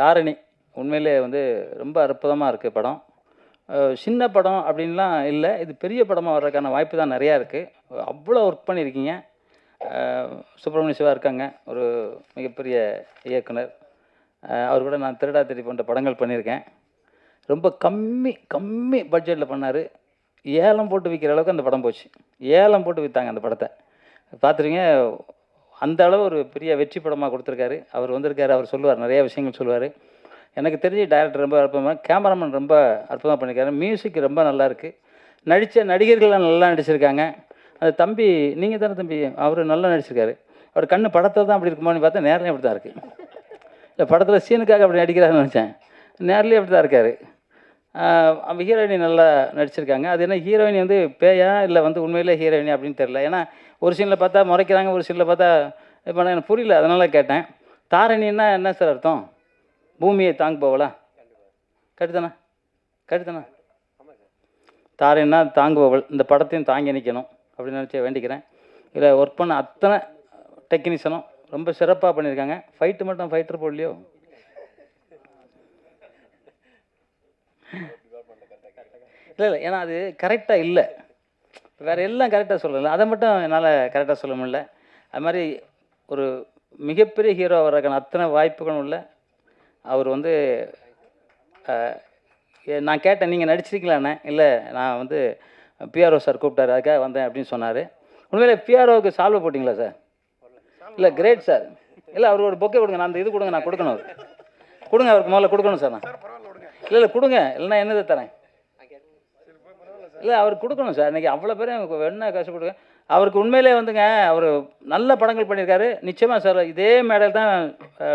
தாரணி உண்மையிலே வந்து ரொம்ப அற்புதமாக இருக்குது படம். சின்ன படம் அப்படின்லாம் இல்லை, இது பெரிய படமாக வர்றதுக்கான வாய்ப்பு தான் நிறையா இருக்குது. அவ்வளோ ஒர்க் பண்ணியிருக்கீங்க. சுப்பிரமணிய சிவா இருக்காங்க, ஒரு மிகப்பெரிய இயக்குனர். அவர் கூட நான் திருடா திரி போன்ற படங்கள் பண்ணியிருக்கேன். ரொம்ப கம்மி பட்ஜெட்டில் பண்ணார். ஏலம் போட்டு விற்கிற அளவுக்கு அந்த படம் போச்சு. ஏலம் போட்டு விற்றாங்க அந்த படத்தை. பார்த்துருங்க, அந்த அளவு ஒரு பெரிய வெற்றி படமாக கொடுத்துருக்காரு. அவர் வந்திருக்காரு, அவர் சொல்லுவார், நிறைய விஷயங்கள் சொல்லுவார். எனக்கு தெரிஞ்சு டைரக்டர் ரொம்ப அற்புதமாக, கேமராமேன் ரொம்ப அற்புதமாக பண்ணியிருக்காரு. மியூசிக் ரொம்ப நல்லாயிருக்கு. நடித்த நடிகர்கள்லாம் நல்லா நடிச்சிருக்காங்க. அது தம்பி, நீங்கள் தானே தம்பி, அவர் நல்லா நடிச்சிருக்காரு. அவர் கண்ணு படத்தில் தான் அப்படி இருக்குமான்னு பார்த்தா நேர்லேயும் அப்படி தான் இருக்குது. இல்லை, படத்தில் சீனுக்காக அப்படி நடிக்கிறாருன்னு நினச்சேன், நேர்லேயும் அப்படி தான் இருக்கார். அவங்க ஹீரோயினி நல்லா நடிச்சிருக்காங்க. அது என்ன ஹீரோயினி வந்து பேயா இல்லை வந்து உண்மையிலே ஹீரோயினி அப்படின்னு தெரில. ஏன்னா ஒரு சீனில் பார்த்தா முறைக்கிறாங்க, ஒரு சீனில் பார்த்தா இப்போ எனக்கு புரியல, அதனால் கேட்டேன். தாரணின்னா என்ன சார் அர்த்தம்? பூமியை தாங்குபவளா? கட்டுதானே? தாரணின்னா தாங்குபவள். இந்த படத்தையும் தாங்கி நிற்கணும் அப்படின்னு நினச்சி வேண்டிக்கிறேன். இதில் ஒர்க் பண்ண அத்தனை டெக்னீஷியனும் ரொம்ப சிறப்பாக பண்ணியிருக்காங்க. ஃபைட்டு மட்டும் ஃபைட்டர் போடலையோ? இல்லை, ஏன்னா அது கரெக்டாக இல்லை. வேறு எல்லாம் கரெக்டாக சொல்லலை, அதை மட்டும் என்னால் கரெக்டாக சொல்ல முடியல. அது மாதிரி ஒரு மிகப்பெரிய ஹீரோ வர்றதுக்கான அத்தனை வாய்ப்புகளும் இல்லை. அவர் வந்து நான் கேட்டேன், நீங்கள் நடிச்சிருக்கீங்களாண்ணே? இல்லை, நான் வந்து பிஆர்ஓ சார் கூப்பிட்டாரு, அதுக்காக வந்தேன் அப்படின்னு சொன்னார். உண்மையிலே பிஆர்ஓவுக்கு சால்வை போட்டிங்களா சார்? இல்லை, கிரேட் சார். இல்லை, அவர் ஒரு பொக்கே கொடுங்க, நான் அந்த இது கொடுங்க, நான் கொடுக்கணும். அவர் கொடுங்க, அவருக்கு முதல்ல கொடுக்கணும் சார். நான் இல்லை கொடுங்க, இல்லைன்னா என்னதை தரேன்? இல்லை, அவருக்கு கொடுக்கணும் சார். இன்றைக்கி அவ்வளோ பேரும் என்ன காசு கொடுங்க. அவருக்கு உண்மையிலே வந்துங்க, அவர் நல்ல படங்கள் பண்ணியிருக்காரு. நிச்சயமாக சார், இதே மேடையில் தான்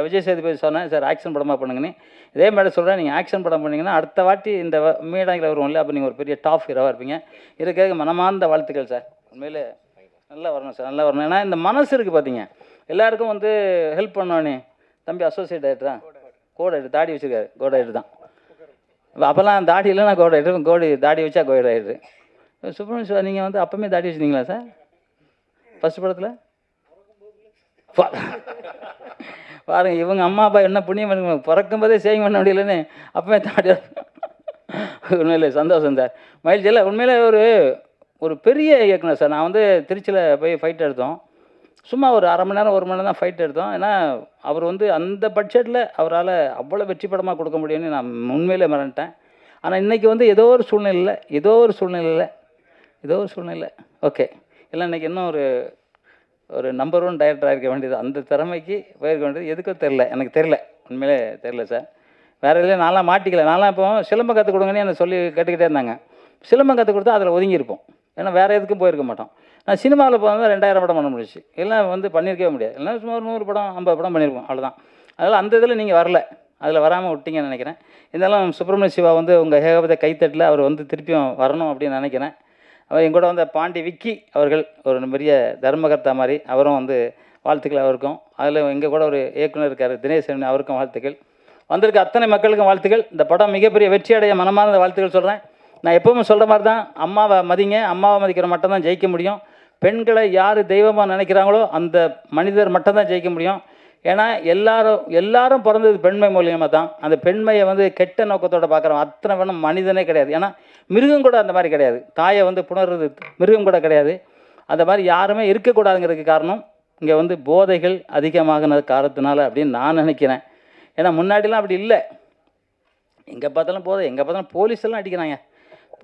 விஜய் சேதுபதி சொன்னேன், சார் ஆக்ஷன் படமாக பண்ணுங்கன்னு. இதே மேடல் சொல்கிறேன், நீங்கள் ஆக்ஷன் படம் பண்ணிங்கன்னா அடுத்த வாட்டி இந்த மேடையில் வருவோம் இல்லை, அப்போ நீங்கள் ஒரு பெரிய டாப் ஹீரோவாக இருப்பீங்க. இதுக்காக மனமார்ந்த வாழ்த்துக்கள் சார். உண்மையிலே நல்லா வரணும் சார், நல்லா வரணும். ஏன்னா இந்த மனசு இருக்குது பார்த்தீங்க, எல்லாருக்கும் வந்து ஹெல்ப் பண்ணோன்னே. தம்பி அசோசியேட் ஆகிட்டுறான், கோட் ஆகிட்டு தாடி வச்சுருக்காரு, கோட் ஆகிட்டு தான். அப்போல்லாம் தாடி இல்லைன்னா கோட் ஆகிட்டு, கோடி தாடி வச்சா கோட் ஆகிட்டு. சுப்பிரமணிய சார், நீங்கள் வந்து அப்போமே தாடி வச்சுருந்தீங்களா சார்? ஃபஸ்ட் படத்தில் பாருங்கள், இவங்க அம்மா அப்பா என்ன புண்ணியம் பண்ணுங்க, பிறக்கும்போதே சேவிங் பண்ண முடியலன்னு அப்போவே தாடி. உண்மையிலே சந்தோஷம் சார். மகிழ்ச்சி. இல்லை, உண்மையிலே ஒரு பெரிய இயக்குனர் சார். நான் வந்து திருச்சியில் போய் ஃபைட் எடுத்தோம். சும்மா ஒரு அரை மணி நேரம் 1 மணி நேரம் தான் ஃபைட் எடுத்தோம். ஏன்னா அவர் வந்து அந்த பட்ஜெட்டில் அவரால் அவ்வளோ வெற்றி படமாக கொடுக்க முடியும்னு நான் உண்மையிலே மறந்துட்டேன். ஆனால் இன்றைக்கி வந்து ஏதோ ஒரு சூழ்நிலை ஓகே, இல்லை இன்றைக்கி இன்னும் ஒரு நம்பர் 1 டைரக்டராக இருக்க வேண்டியது, அந்த திறமைக்கு போயிருக்க வேண்டியது. எதுக்கோ எனக்கு தெரில, உண்மையிலே தெரில சார். வேறு எதுலையும் நான்லாம் மாட்டிக்கல. நான்லாம் இப்போ சிலம்பம் கற்றுக் கொடுங்கன்னு என்னை சொல்லி கேட்டுக்கிட்டே இருந்தாங்க. சிலம்பம் கற்றுக் கொடுத்தா அதில் ஒதுங்கியிருப்போம், ஏன்னா வேறு எதுக்கும் போயிருக்க மாட்டோம். நான் சினிமாவில் போனால் 2000 படம் பண்ண முடிச்சு, எல்லாம் வந்து பண்ணியிருக்கவே முடியாது. இல்லைன்னா சும்மா ஒரு 100 படம் 50 படம் பண்ணியிருப்போம், அவ்வளோதான். அதனால் அந்த இதில் நீங்கள் வரல, அதில் வராமல் விட்டீங்கன்னு நினைக்கிறேன். இருந்தாலும் சுப்பிரமணிய சிவா வந்து உங்கள் ஏகபத கைத்தட்டில் அவர் வந்து திருப்பியும் வரணும் அப்படின்னு நினைக்கிறேன். அவர் எங்கூட வந்த பாண்டி விக்கி அவர்கள் ஒரு பெரிய தர்மகர்த்தா மாதிரி, அவரும் வந்து வாழ்த்துக்கள் அவருக்கும். அதில் எங்கள் கூட ஒரு இயக்குனர் இருக்கார் தினேசன், அவருக்கும் வாழ்த்துக்கள். வந்திருக்க அத்தனை மக்களுக்கும் வாழ்த்துக்கள். இந்த படம் மிகப்பெரிய வெற்றி அடைய மனமார்ந்த வாழ்த்துக்கள் சொல்கிறேன். நான் எப்போவுமே சொல்கிற மாதிரி தான், அம்மாவை மதிங்க, அம்மாவை மதிக்கிற மட்டும் தான் ஜெயிக்க முடியும். பெண்களை யார் தெய்வமாக நினைக்கிறாங்களோ அந்த மனிதர் மட்டும்தான் ஜெயிக்க முடியும். ஏன்னா எல்லாரும் பிறந்தது பெண்மை மூலியமாக தான். அந்த பெண்மையை வந்து கெட்ட நோக்கத்தோடு பார்க்குறோம். அத்தனை வேணும் மனிதனே கிடையாது. ஏன்னா மிருகம் கூட அந்த மாதிரி கிடையாது. தாயை வந்து புணர்றது மிருகம் கூட கிடையாது. அந்த மாதிரி யாருமே இருக்கக்கூடாதுங்கிறதுக்கு காரணம் இங்கே வந்து போதைகள் அதிகமாகின காரணத்தினால அப்படின்னு நான் நினைக்கிறேன். ஏன்னா முன்னாடிலாம் அப்படி இல்லை. எங்கே பார்த்தாலும் போதை, எங்கே பார்த்தாலும் போலீஸெல்லாம் அடிக்கிறாங்க.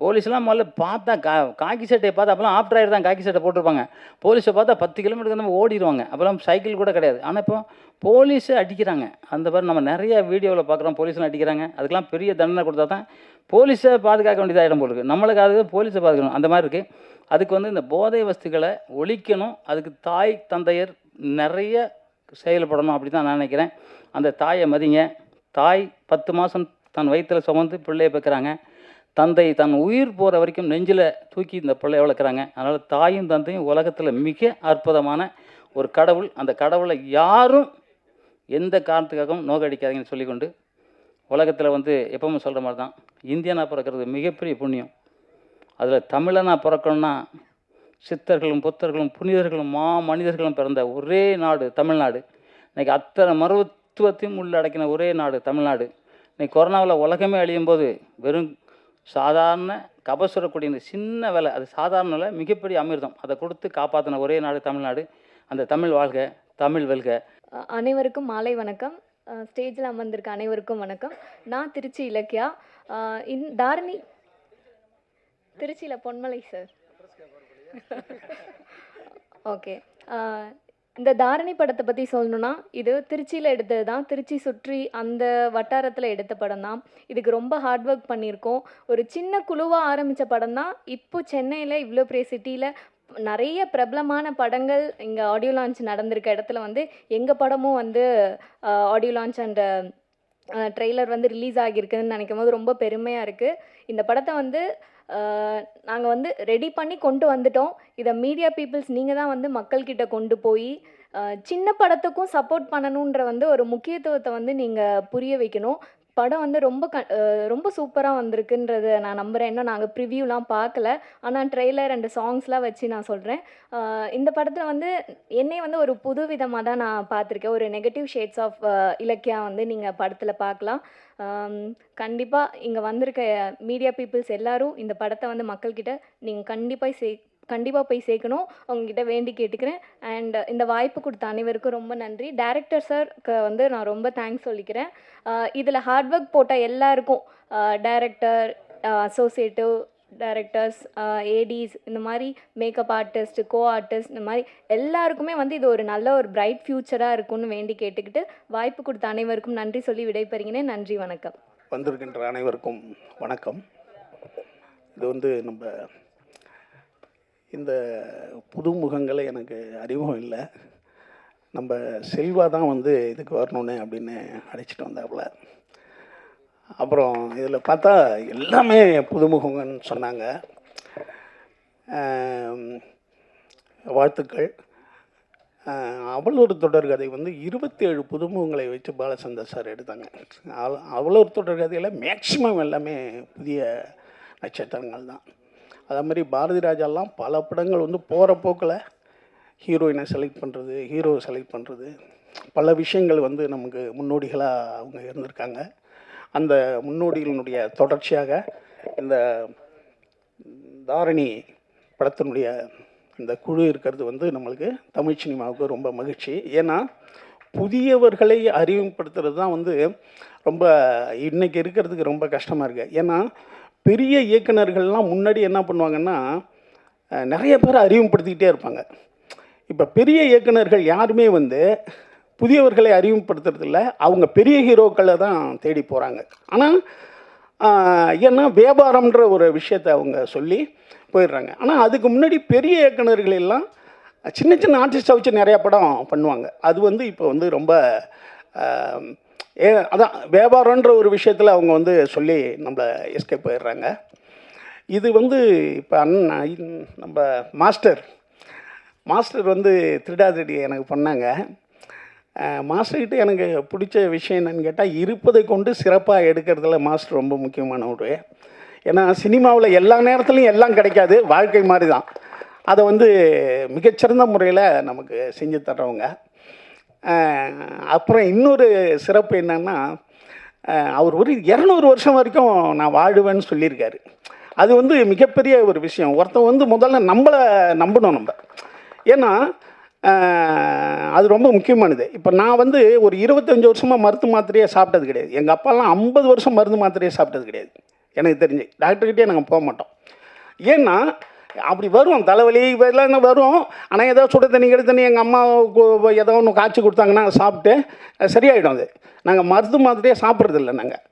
போலீஸ்லாம் முதல்ல பார்த்தா காக்கி சட்டையை பார்த்தா, அப்போலாம் ஆஃப்டர் ஆயிரம் தான் காக்கி சட்டை போட்டிருப்பாங்க. போலீஸை பார்த்தா 10 கிலோமீட்டருக்கு நம்ம ஓடிடுவாங்க. அப்போலாம் சைக்கிள் கூட கிடையாது. ஆனால் இப்போ போலீஸை அடிக்கிறாங்க. அந்த மாதிரி நம்ம நிறைய வீடியோவில் பார்க்குறோம், போலீஸ்லாம் அடிக்கிறாங்க. அதுக்கெலாம் பெரிய தண்டனை கொடுத்தா தான் போலீஸை பாதுகாக்க வேண்டியதாகிடும் போலுக்கு. நம்மளுக்கு அது போலீஸை பாதுகாக்கணும், அந்த மாதிரி இருக்குது. அதுக்கு வந்து இந்த போதை வஸ்துக்களை ஒழிக்கணும். அதுக்கு தாய் தந்தையர் நிறைய செயல்படணும் அப்படி தான் நான் நினைக்கிறேன். அந்த தாயை மதிங்க. தாய் 10 மாதம் தன் வயிற்றில் சுமந்து பிள்ளையை பெற்கிறாங்க. தந்தை தன் உயிர் போகிற வரைக்கும் நெஞ்சில் தூக்கி இந்த பிள்ளையை வளர்க்குறாங்க. அதனால் தாயும் தந்தையும் உலகத்தில் மிக அற்புதமான ஒரு கடவுள். அந்த கடவுளை யாரும் எந்த காரணத்துக்காகவும் நோக்கடிக்காதீங்கன்னு சொல்லிக்கொண்டு, உலகத்தில் வந்து எப்பவுமே சொல்கிற மாதிரி தான், இந்தியனாக பிறக்கிறது மிகப்பெரிய புண்ணியம். அதில் தமிழனாக பிறக்கணும்னா சித்தர்களும் புத்தர்களும் புனிதர்களும் மனிதர்களும் பிறந்த ஒரே நாடு தமிழ்நாடு. இன்றைக்கி அத்தனை அனைத்துவத்தையும் உள்ளடக்கின ஒரே நாடு தமிழ்நாடு. இன்னைக்கு கொரோனாவில் உலகமே அழியும் போது வெறும் சாதாரண கபசுரக்கூடிய இந்த சின்ன வேலை, அது சாதாரண வேலை, மிகப்பெரிய அமிர்தம். அதை கொடுத்து காப்பாற்றின ஒரே நாடு தமிழ்நாடு. அந்த தமிழ் வாழ்க, தமிழ் வெல்க. அனைவருக்கும் மாலை வணக்கம். ஸ்டேஜில் அமர்ந்திருக்க அனைவருக்கும் வணக்கம். நான் திருச்சி இலக்கியா. தாரணி திருச்சியில் பொன்மலை சார். ஓகே. இந்த தாரணி படத்தை பற்றி சொல்லணுன்னா, இது திருச்சியில் எடுத்தது தான். திருச்சி சுற்றி அந்த வட்டாரத்தில் எடுத்த படம் தான். இதுக்கு ரொம்ப ஹார்ட் ஒர்க் பண்ணியிருக்கோம். ஒரு சின்ன குழுவாக ஆரம்பித்த படம் தான். இப்போ சென்னையில் இவ்வளோ பெரிய சிட்டியில் நிறைய பிரபலமான படங்கள் இங்கே ஆடியோ லான்ச் நடந்திருக்க இடத்துல வந்து எங்கள் படமும் வந்து ஆடியோ லான்ச் அண்ட் ட்ரெய்லர் வந்து ரிலீஸ் ஆகியிருக்குதுன்னு நினைக்கும் போது ரொம்ப பெருமையாக இருக்குது. இந்த படத்தை வந்து நாங்கள் வந்து ரெடி பண்ணி கொண்டு வந்துட்டோம். இதை மீடியா பீப்புள்ஸ் நீங்கள் தான் வந்து மக்கள்கிட்ட கொண்டு போய் சின்ன படத்துக்கும் சப்போர்ட் பண்ணணுன்ற வந்து ஒரு முக்கியத்துவத்தை வந்து நீங்கள் புரிய வைக்கணும். படம் வந்து ரொம்ப சூப்பராக வந்திருக்குன்றத நான் நம்புகிறேன். இன்னும் நாங்கள் ப்ரிவ்யூலாம் பார்க்கல, ஆனால் ட்ரெய்லர் அண்ட் சாங்ஸ்லாம் வச்சு நான் சொல்கிறேன். இந்த படத்தில் வந்து என்னை வந்து ஒரு புது விதமாக தான் நான் பார்த்துருக்கேன். ஒரு நெகட்டிவ் ஷேட்ஸ் ஆஃப் இலக்கியா வந்து நீங்கள் படத்தில் பார்க்கலாம். கண்டிப்பாக இங்கே வந்திருக்க மீடியா பீப்புள்ஸ் எல்லோரும் இந்த படத்தை வந்து மக்கள்கிட்ட நீங்கள் கண்டிப்பாக போய் சேர்க்கணும். அவங்ககிட்ட வேண்டி கேட்டுக்கிறேன். அண்ட் இந்த வாய்ப்பு கொடுத்த அனைவருக்கும் ரொம்ப நன்றி. டைரக்டர் சார்க்கு வந்து நான் ரொம்ப தேங்க்ஸ் சொல்லிக்கிறேன். இதில் ஹார்ட் ஒர்க் போட்ட எல்லாருக்கும், டைரக்டர், அசோசியேட்டிவ் டைரக்டர்ஸ், ஏடிஸ், இந்த மாதிரி மேக்கப் ஆர்டிஸ்ட், ஆர்டிஸ்ட், இந்த மாதிரி எல்லாருக்குமே வந்து இது ஒரு நல்ல ஒரு பிரைட் ஃப்யூச்சராக இருக்கும்னு வேண்டி கேட்டுக்கிட்டு வாய்ப்பு கொடுத்த அனைவருக்கும் நன்றி சொல்லி விடைபெறுகிறேன். நன்றி, வணக்கம். வந்திருக்கின்ற அனைவருக்கும் வணக்கம். இது வந்து நம்ம இந்த புதுமுகங்களை எனக்கு அறிமுகம் இல்லை. நம்ம செல்வா தான் வந்து இதுக்கு வரணுன்னு அப்படின்னு அழைச்சிட்டு வந்தாப்புல. அப்புறம் இதில் பார்த்தா எல்லாமே புதுமுகங்கன்னு சொன்னாங்க. வாழ்த்துக்கள். அவளொரு தொடர்கதை வந்து 27 புதுமுகங்களை வச்சு பாலச்சந்தர் சார் எடுத்தாங்க. அவளொரு தொடர்கதையில் மேக்சிமம் எல்லாமே புதிய நட்சத்திரங்கள் தான். அதே மாதிரி பாரதி ராஜாலாம் பல படங்கள் வந்து போகிற போக்கில் ஹீரோயினை செலக்ட் பண்ணுறது, ஹீரோவை செலக்ட் பண்ணுறது, பல விஷயங்கள் வந்து நமக்கு முன்னோடிகளாக அவங்க இருந்திருக்காங்க. அந்த முன்னோடிகளினுடைய தொடர்ச்சியாக இந்த தாரணி படத்தினுடைய இந்த குழு இருக்கிறது வந்து நம்மளுக்கு தமிழ் சினிமாவுக்கு ரொம்ப மகிழ்ச்சி. ஏன்னா புதியவர்களை அறிமுகப்படுத்துறது தான் வந்து ரொம்ப இன்றைக்கி இருக்கிறதுக்கு ரொம்ப கஷ்டமாக இருக்குது. ஏன்னா பெரிய இயக்குநர்கள்லாம் முன்னாடி என்ன பண்ணுவாங்கன்னா நிறைய பேரை அறிமுகப்படுத்திக்கிட்டே இருப்பாங்க. இப்போ பெரிய இயக்குநர்கள் யாருமே வந்து புதியவர்களை அறிமுகப்படுத்துறதில்ல, அவங்க பெரிய ஹீரோக்களை தான் தேடி போகிறாங்க. ஆனால் ஏன்னா வியாபாரம்ன்ற ஒரு விஷயத்தை அவங்க சொல்லி போயிடுறாங்க. ஆனால் அதுக்கு முன்னாடி பெரிய இயக்குநர்கள் எல்லாம் சின்ன சின்ன ஆர்டிஸ்ட்டை வச்சு நிறையா படம் பண்ணுவாங்க. அது வந்து இப்போ வந்து ரொம்ப அதான் வியாபாரன்ற ஒரு விஷயத்தில் அவங்க வந்து சொல்லி நம்மளை எஸ்கேப் போயிடுறாங்க. இது வந்து இப்போ நம்ம மாஸ்டர் வந்து திருடாதிரி எனக்கு பண்ணாங்க. மாஸ்டர்கிட்ட எனக்கு பிடிச்ச விஷயம் என்னென்னு கேட்டால், இருப்பதை கொண்டு சிறப்பாக எடுக்கிறதுல மாஸ்டர் ரொம்ப முக்கியமானவர். ஏன்னா சினிமாவில் எல்லா நேரத்துலையும் எல்லாம் கிடைக்காது, வாழ்க்கை மாதிரி தான். அதை வந்து மிகச்சிறந்த முறையில் நமக்கு செஞ்சு தர்றவங்க. அப்புறம் இன்னொரு சிறப்பு என்னென்னா, அவர் ஒரு 200 வருஷம் வரைக்கும் நான் வாழுவேன்னு சொல்லியிருக்காரு. அது வந்து மிகப்பெரிய ஒரு விஷயம். ஒருத்தன் வந்து முதல்ல நம்மளை நம்பணும் நம்ம. ஏன்னா அது ரொம்ப முக்கியமானது. இப்போ நான் வந்து ஒரு 25 வருஷமாக மருந்து மாத்திரையே சாப்பிட்டது கிடையாது. எங்கள் அப்பாலாம் 50 வருஷம் மருந்து மாத்திரையே சாப்பிட்டது கிடையாது எனக்கு தெரிஞ்சு. டாக்டர்கிட்டே நாங்கள் போக மாட்டோம். ஏன்னா அப்படி வரும் தலைவலி இதெல்லாம் வரும். ஆனால் ஏதோ சுட தண்ணி கெடு தண்ணி எங்கள் அம்மா ஏதோ ஒன்று காய்ச்சி கொடுத்தாங்கன்னா சாப்பிட்டு சரியாயிடும். அது நாங்கள் மருந்து மாத்திரையே சாப்பிட்றதில்ல நாங்கள்.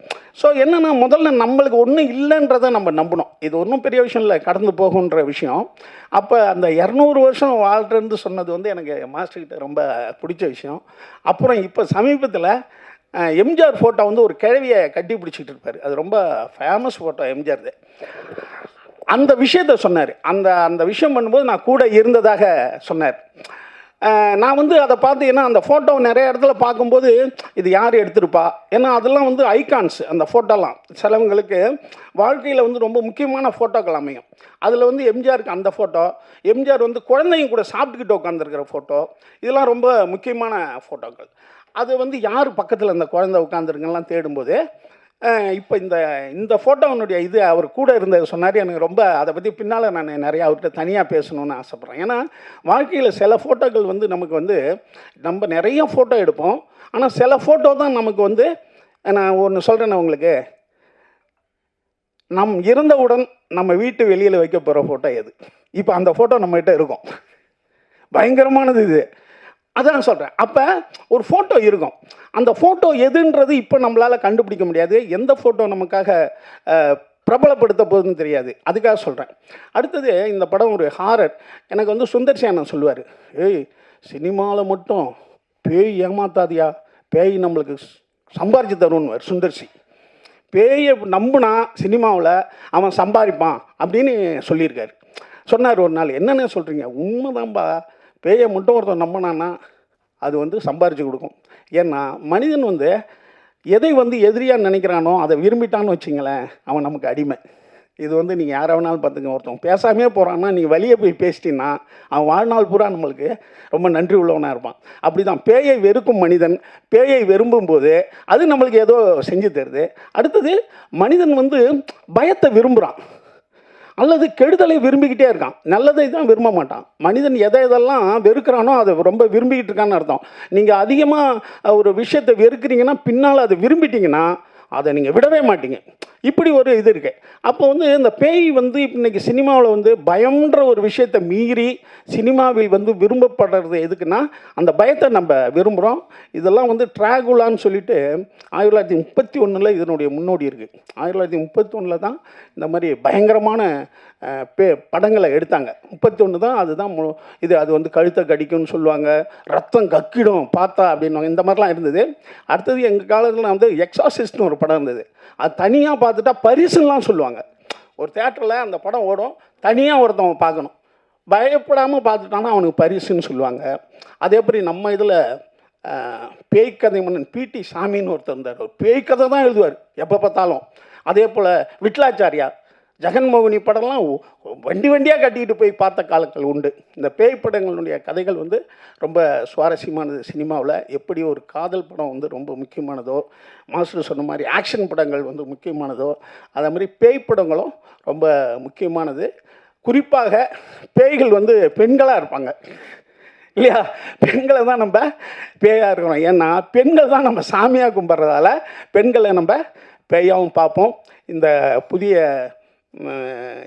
ஸோ என்னென்னா முதல்ல நம்மளுக்கு ஒன்றும் இல்லைன்றதை நம்ம நம்பணும். இது ஒன்றும் பெரிய விஷயம் இல்லை, கடந்து போகுன்ற விஷயம். அப்போ அந்த 200 வருஷம் வாழ்றேன்னு சொன்னது வந்து எனக்கு மாஸ்டர்கிட்ட ரொம்ப பிடிச்ச விஷயம். அப்புறம் இப்போ சமீபத்தில் எம்ஜிஆர் ஃபோட்டோ வந்து ஒரு கிழவியை கட்டி பிடிச்சிக்கிட்டு இருப்பார். அது ரொம்ப ஃபேமஸ் ஃபோட்டோ எம்ஜிஆர்து. அந்த விஷயத்த சொன்னார். அந்த விஷயம் பண்ணும்போது நான் கூட இருந்ததாக சொன்னார். நான் வந்து அதை பார்த்து ஏன்னா அந்த ஃபோட்டோ நிறைய இடத்துல பார்க்கும்போது இது யார் எடுத்திருப்பா, ஏன்னா அதெல்லாம் வந்து ஐகான்ஸ் அந்த ஃபோட்டோலாம் சிலவங்களுக்கு வாழ்க்கையில் வந்து ரொம்ப முக்கியமான ஃபோட்டோக்கள் அமையும். அதில் வந்து எம்ஜிஆருக்கு அந்த ஃபோட்டோ, எம்ஜிஆர் வந்து குழந்தைங்க கூட சாப்பிட்டுக்கிட்டு உட்காந்துருக்கிற ஃபோட்டோ, இதெல்லாம் ரொம்ப முக்கியமான ஃபோட்டோக்கள். அது வந்து யார் பக்கத்தில் அந்த குழந்தை உட்காந்துருங்கலாம் தேடும்போது இப்போ இந்த ஃபோட்டோனுடைய இது அவர் கூட இருந்தது சொன்னார். எனக்கு ரொம்ப அதை பற்றி பின்னால் நான் நிறையா அவர்கிட்ட தனியாக பேசணுன்னு ஆசைப்பட்றேன். ஏன்னா வாழ்க்கையில் சில ஃபோட்டோக்கள் வந்து நமக்கு வந்து நம்ம நிறைய ஃபோட்டோ எடுப்போம், ஆனால் சில ஃபோட்டோ தான் நமக்கு வந்து நான் ஒன்று சொல்கிறேன் உங்களுக்கு, நம் இறந்தவுடன் நம்ம வீட்டு வெளியில் வைக்க போகிற ஃபோட்டோ எது? இப்போ அந்த ஃபோட்டோ நம்மகிட்ட இருக்கும், பயங்கரமானது இது. அதான் சொல்கிறேன். அப்போ ஒரு ஃபோட்டோ இருக்கும், அந்த ஃபோட்டோ எதுன்றது இப்போ நம்மளால் கண்டுபிடிக்க முடியாது. எந்த ஃபோட்டோ நமக்காக பிரபலப்படுத்த போகுதுன்னு தெரியாது. அதுக்காக சொல்கிறேன். அடுத்தது இந்த படம் ஒரு ஹாரர். எனக்கு வந்து சுந்தர் சி அண்ணன் சொல்லுவார், ஏய் சினிமாவில் மட்டும் பேய் ஏமாத்தாதியா, பேய் நம்மளுக்கு சம்பாரிச்சு தருணுவார் சுந்தர்சி. பேயை நம்புனா சினிமாவில் அவன் சம்பாதிப்பான் அப்படின்னு சொல்லியிருக்காரு. சொன்னார் ஒரு நாள், என்னென்ன சொல்கிறீங்க, உண்மைதான்பா, பேயை மட்டும் ஒருத்தன் நம்பினான்னா அது வந்து சம்பாரித்து கொடுக்கும். ஏன்னா மனிதன் வந்து எதை வந்து எதிரியாக நினைக்கிறானோ அதை விரும்பிட்டான்னு வச்சிங்களேன், அவன் நமக்கு அடிமை. இது வந்து நீங்கள் யாரை வேணாலும் பார்த்துங்க, ஒருத்தவங்க பேசாமே போகிறான்னா நீங்கள் வெளியே போய் பேசிட்டீங்கன்னா அவன் வாழ்நாள் பூரா நம்மளுக்கு ரொம்ப நன்றி உள்ளவனாக இருப்பான். அப்படி தான் பேயை வெறுக்கும் மனிதன் பேயை விரும்பும்போது அது நம்மளுக்கு ஏதோ செஞ்சு தருது. அடுத்தது மனிதன் வந்து பயத்தை விரும்புகிறான் அல்லது கெடுதலை விரும்பிக்கிட்டே இருக்கான், நல்லதை தான் விரும்ப மாட்டான். மனிதன் எதெல்லாம் வெறுக்கிறானோ அதை ரொம்ப விரும்பிக்கிட்டு இருக்கான்னு அர்த்தம். நீங்கள் அதிகமாக ஒரு விஷயத்தை வெறுக்கிறீங்கன்னா பின்னால் அதை விரும்பிட்டீங்கன்னா அதை நீங்கள் விடவே மாட்டீங்க. இப்படி ஒரு இது இருக்குது. அப்போ வந்து இந்த பேய் வந்து இன்றைக்கி சினிமாவில் வந்து பயம்ன்ற ஒரு விஷயத்தை மீறி சினிமாவில் வந்து விரும்பப்படுறது எதுக்குன்னா அந்த பயத்தை நம்ம விரும்புகிறோம். இதெல்லாம் வந்து ட்ராகுலான்னு சொல்லிட்டு 1931 இதனுடைய முன்னோடி இருக்குது. 1931 தான் இந்த மாதிரி பயங்கரமான படங்களை எடுத்தாங்க. 31 தான் அதுதான் இது. அது வந்து கழுத்தை கடிக்கும்னு சொல்லுவாங்க, ரத்தம் கக்கிடும் பார்த்தா அப்படின்வாங்க, இந்த மாதிரிலாம் இருந்தது. அடுத்தது எங்கள் காலத்தில் வந்து எக்ஸாசிஸ்ட்னு ஒரு படம் இருந்தது. அது தனியாக பார்த்துட்டா பரிசுலாம் சொல்லுவாங்க. ஒரு தேட்டரில் அந்த படம் ஓடும், தனியாக ஒருத்தவங்க பார்க்கணும், பயப்படாமல் பார்த்துட்டானா அவனுக்கு பரிசுன்னு சொல்லுவாங்க. அதே மாதிரி நம்ம இதில் பேய்க்கதை மன்னன் பிடி சாமின்னு ஒருத்தர் இருந்தார். ஒரு பேய்க்கதை தான் எழுதுவார் எப்போ பார்த்தாலும். அதே போல் விட்லாச்சாரியா, ஜெகன்மோகினி படம்லாம் வண்டியாக கட்டிக்கிட்டு போய் பார்த்த காலங்கள் உண்டு. இந்த பேய் படங்களுடைய கதைகள் வந்து ரொம்ப சுவாரஸ்யமானது. சினிமாவில் எப்படி ஒரு காதல் படம் வந்து ரொம்ப முக்கியமானதோ, மாஸ்டர் சொன்ன மாதிரி ஆக்ஷன் படங்கள் வந்து முக்கியமானதோ, அதே மாதிரி பேய் படங்களும் ரொம்ப முக்கியமானது. குறிப்பாக பேய்கள் வந்து பெண்களாக இருப்பாங்க இல்லையா? பெண்களை தான் நம்ம பேயாக இருக்கிறோம். ஏன்னா பெண்கள் தான் நம்ம சாமியாக கும்பிட்றதால பெண்களை நம்ம பேயாகவும் பார்ப்போம். இந்த புதிய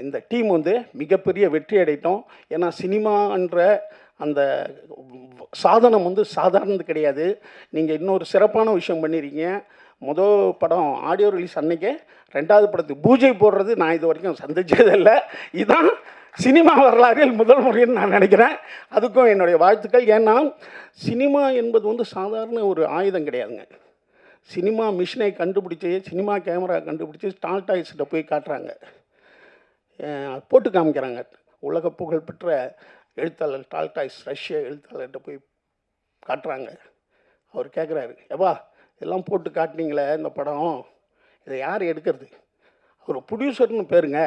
இந்த டீம் வந்து மிகப்பெரிய வெற்றி அடைத்தோம். ஏன்னா சினிமான்ற அந்த சாதனம் வந்து சாதாரணது கிடையாது. நீங்கள் இன்னொரு சிறப்பான விஷயம் பண்ணியிருக்கீங்க. மொதல் படம் ஆடியோ ரிலீஸ் அன்னைக்கே 2வது படத்துக்கு பூஜை போடுறது நான் இது வரைக்கும் சந்திச்சதில்லை. இதுதான் சினிமா வரலாறில் முதல் முறைன்னு நான் நினைக்கிறேன். அதுக்கும் என்னுடைய வாழ்த்துக்கள். ஏன்னா சினிமா என்பது வந்து சாதாரண ஒரு ஆயுதம் கிடையாதுங்க. சினிமா மிஷினை கண்டுபிடிச்சி, சினிமா கேமரா கண்டுபிடிச்சி டால்டாய்ஸ்கிட்ட போய் காட்டுறாங்க, போட்டு காமிக்கிறாங்க. உலக புகழ்பெற்ற எழுத்தாளர் டால்டாய்ஸ், ரஷ்ய எழுத்தாளர்கிட்ட போய் காட்டுறாங்க. அவர் கேட்குறாரு, எப்பா எல்லாம் போட்டு காட்டினீங்களே இந்த படம், இதை யார் எடுக்கிறது? அவர் ப்ரொடியூசர்னு பேருங்க,